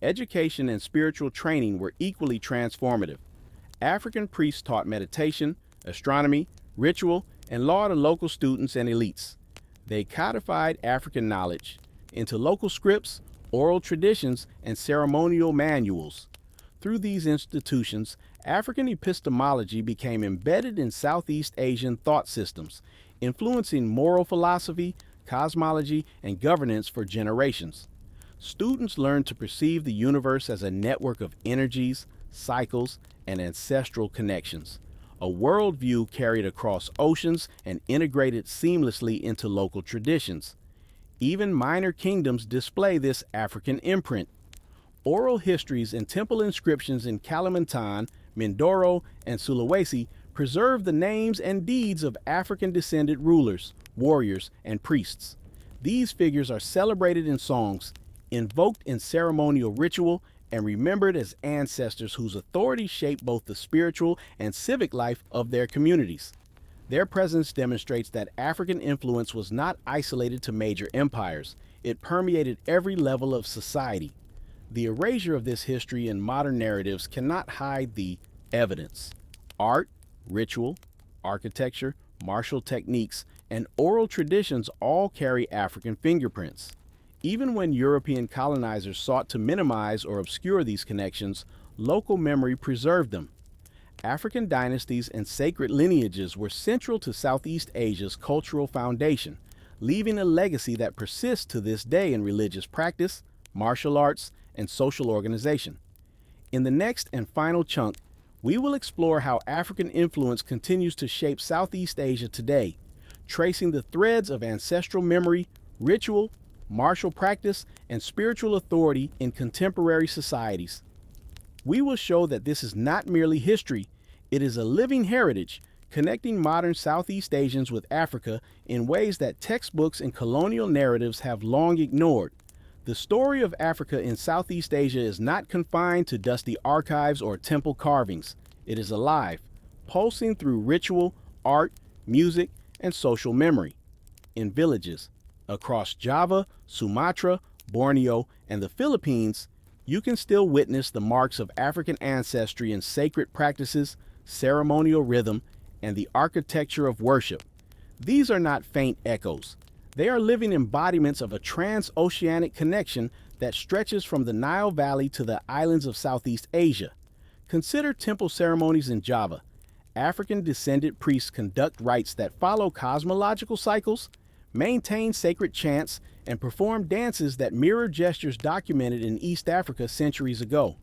Education and spiritual training were equally transformative. African priests taught meditation, astronomy, ritual, and law to local students and elites. They codified African knowledge into local scripts, oral traditions, and ceremonial manuals. Through these institutions, African epistemology became embedded in Southeast Asian thought systems, influencing moral philosophy, cosmology, and governance for generations. Students learned to perceive the universe as a network of energies, cycles, and ancestral connections, a worldview carried across oceans and integrated seamlessly into local traditions. Even minor kingdoms display this African imprint. Oral histories and temple inscriptions in Kalimantan, Mindoro, and Sulawesi preserve the names and deeds of African-descended rulers, warriors, and priests. These figures are celebrated in songs, invoked in ceremonial ritual, and remembered as ancestors whose authority shaped both the spiritual and civic life of their communities. Their presence demonstrates that African influence was not isolated to major empires. It permeated every level of society. The erasure of this history in modern narratives cannot hide the evidence. Art, ritual, architecture, martial techniques, and oral traditions all carry African fingerprints. Even when European colonizers sought to minimize or obscure these connections, local memory preserved them. African dynasties and sacred lineages were central to Southeast Asia's cultural foundation, leaving a legacy that persists to this day in religious practice, martial arts, and social organization. In the next and final chunk, we will explore how African influence continues to shape Southeast Asia today, tracing the threads of ancestral memory, ritual, martial practice, and spiritual authority in contemporary societies. We will show that this is not merely history, it is a living heritage, connecting modern Southeast Asians with Africa in ways that textbooks and colonial narratives have long ignored. The story of Africa in Southeast Asia is not confined to dusty archives or temple carvings. It is alive, pulsing through ritual, art, music, and social memory. In villages, across Java, Sumatra, Borneo, and the Philippines, you can still witness the marks of African ancestry in sacred practices, ceremonial rhythm, and the architecture of worship. These are not faint echoes. They are living embodiments of a transoceanic connection that stretches from the Nile Valley to the islands of Southeast Asia. Consider temple ceremonies in Java. African-descended priests conduct rites that follow cosmological cycles, maintain sacred chants, and perform dances that mirror gestures documented in East Africa centuries ago.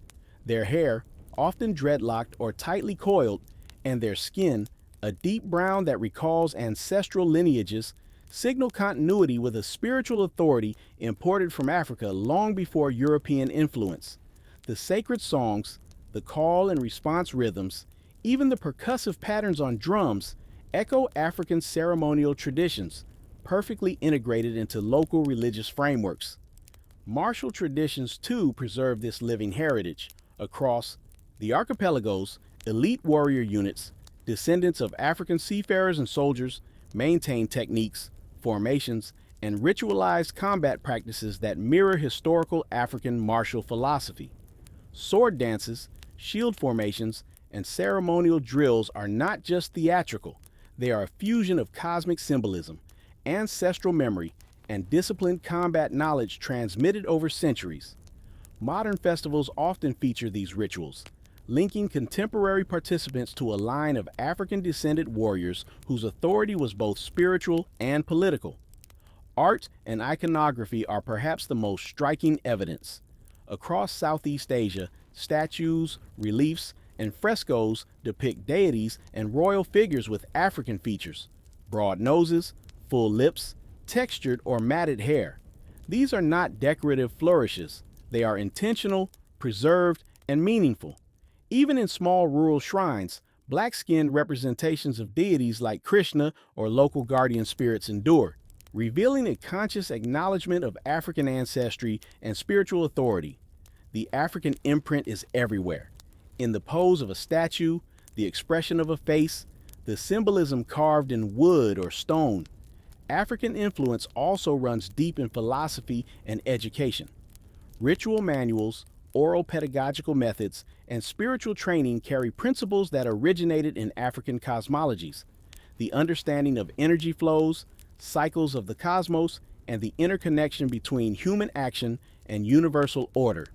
Their hair, often dreadlocked or tightly coiled, and their skin, a deep brown that recalls ancestral lineages, signal continuity with a spiritual authority imported from Africa long before European influence. The sacred songs, the call and response rhythms, even the percussive patterns on drums, echo African ceremonial traditions, perfectly integrated into local religious frameworks. Martial traditions, too, preserve this living heritage. Across the archipelagos, elite warrior units, descendants of African seafarers and soldiers, maintain techniques, formations, and ritualized combat practices that mirror historical African martial philosophy. Sword dances, shield formations, and ceremonial drills are not just theatrical. They are a fusion of cosmic symbolism, ancestral memory, and disciplined combat knowledge transmitted over centuries. Modern festivals often feature these rituals, linking contemporary participants to a line of African-descended warriors whose authority was both spiritual and political. Art and iconography are perhaps the most striking evidence. Across Southeast Asia, statues, reliefs, and frescoes depict deities and royal figures with African features. broad noses, full lips, textured or matted hair. These are not decorative flourishes. They are intentional, preserved, and meaningful. Even in small rural shrines, black-skinned representations of deities like Krishna or local guardian spirits endure, revealing a conscious acknowledgement of African ancestry and spiritual authority. The African imprint is everywhere. In the pose of a statue, the expression of a face, the symbolism carved in wood or stone. African influence also runs deep in philosophy and education. Ritual manuals, oral pedagogical methods, and spiritual training carry principles that originated in African cosmologies. The understanding of energy flows, cycles of the cosmos, and the interconnection between human action and universal order.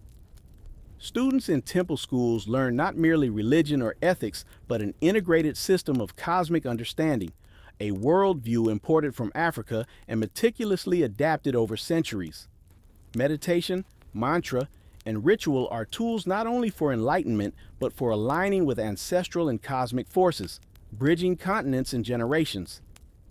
Students in temple schools learn not merely religion or ethics, but an integrated system of cosmic understanding, a worldview imported from Africa and meticulously adapted over centuries. Meditation, mantra, and ritual are tools not only for enlightenment, but for aligning with ancestral and cosmic forces, bridging continents and generations.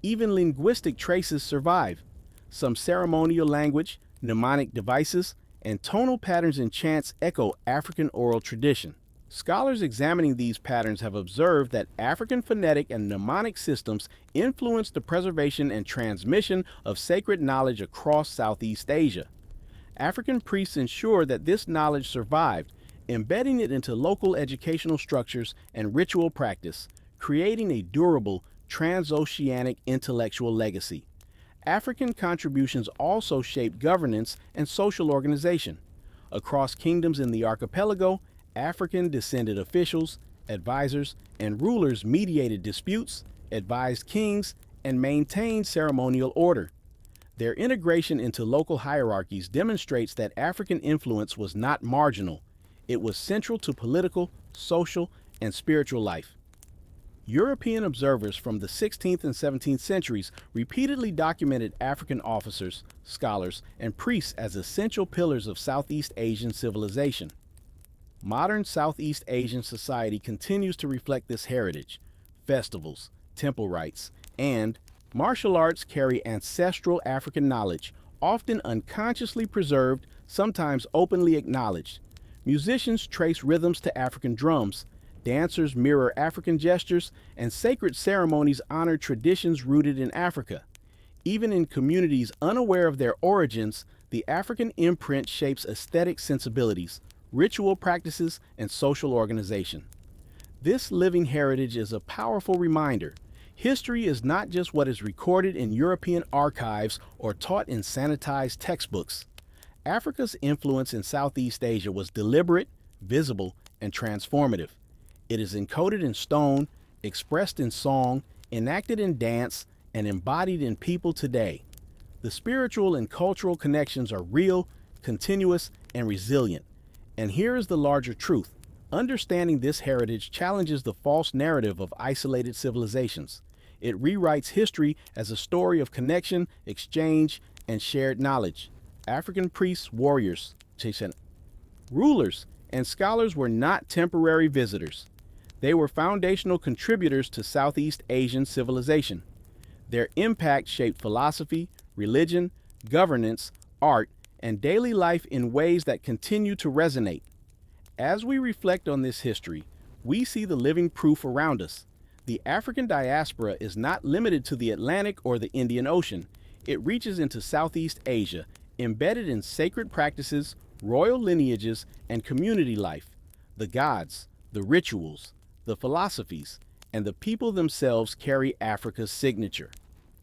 Even linguistic traces survive. Some ceremonial language, mnemonic devices, and tonal patterns in chants echo African oral tradition. Scholars examining these patterns have observed that African phonetic and mnemonic systems influence the preservation and transmission of sacred knowledge across Southeast Asia. African priests ensured that this knowledge survived, embedding it into local educational structures and ritual practice, creating a durable, transoceanic intellectual legacy. African contributions also shaped governance and social organization. Across kingdoms in the archipelago, African descended officials, advisors, and rulers mediated disputes, advised kings, and maintained ceremonial order. Their integration into local hierarchies demonstrates that African influence was not marginal. It was central to political, social, and spiritual life. European observers from the 16th and 17th centuries repeatedly documented African officers, scholars, and priests as essential pillars of Southeast Asian civilization. Modern Southeast Asian society continues to reflect this heritage. Festivals, temple rites, and martial arts carry ancestral African knowledge, often unconsciously preserved, sometimes openly acknowledged. Musicians trace rhythms to African drums, dancers mirror African gestures, and sacred ceremonies honor traditions rooted in Africa. Even in communities unaware of their origins, the African imprint shapes aesthetic sensibilities, ritual practices, and social organization. This living heritage is a powerful reminder. History is not just what is recorded in European archives or taught in sanitized textbooks. Africa's influence in Southeast Asia was deliberate, visible, and transformative. It is encoded in stone, expressed in song, enacted in dance, and embodied in people today. The spiritual and cultural connections are real, continuous, and resilient. And here is the larger truth. Understanding this heritage challenges the false narrative of isolated civilizations. It rewrites history as a story of connection, exchange, and shared knowledge. African priests, warriors, rulers, and scholars were not temporary visitors. They were foundational contributors to Southeast Asian civilization. Their impact shaped philosophy, religion, governance, art, and daily life in ways that continue to resonate. As we reflect on this history, we see the living proof around us. The African diaspora is not limited to the Atlantic or the Indian Ocean. It reaches into Southeast Asia, embedded in sacred practices, royal lineages, and community life. The gods, the rituals, the philosophies, and the people themselves carry Africa's signature.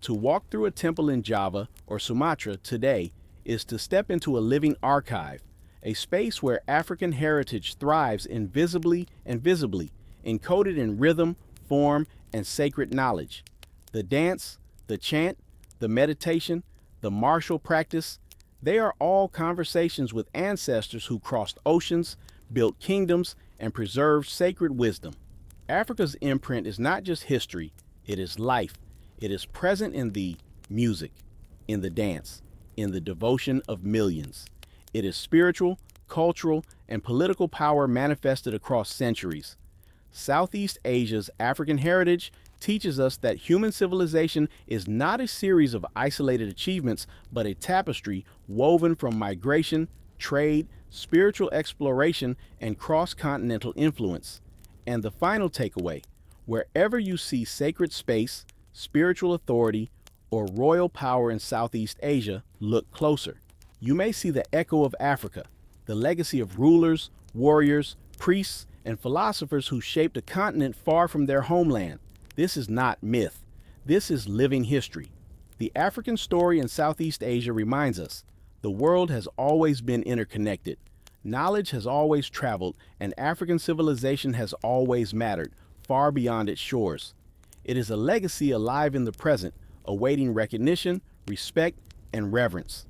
To walk through a temple in Java or Sumatra today is to step into a living archive, a space where African heritage thrives invisibly and visibly, encoded in rhythm, form, and sacred knowledge. The dance, the chant, the meditation, the martial practice, they are all conversations with ancestors who crossed oceans, built kingdoms, and preserved sacred wisdom. Africa's imprint is not just history, it is life. It is present in the music, in the dance, in the devotion of millions. It is spiritual, cultural, and political power manifested across centuries. Southeast Asia's African heritage teaches us that human civilization is not a series of isolated achievements, but a tapestry woven from migration, trade, spiritual exploration, and cross-continental influence. And the final takeaway, wherever you see sacred space, spiritual authority, or royal power in Southeast Asia, look closer. You may see the echo of Africa, the legacy of rulers, warriors, priests, and philosophers who shaped a continent far from their homeland. This is not myth. This is living history. The African story in Southeast Asia reminds us the world has always been interconnected. Knowledge has always traveled, and African civilization has always mattered, far beyond its shores. It is a legacy alive in the present, awaiting recognition, respect, and reverence.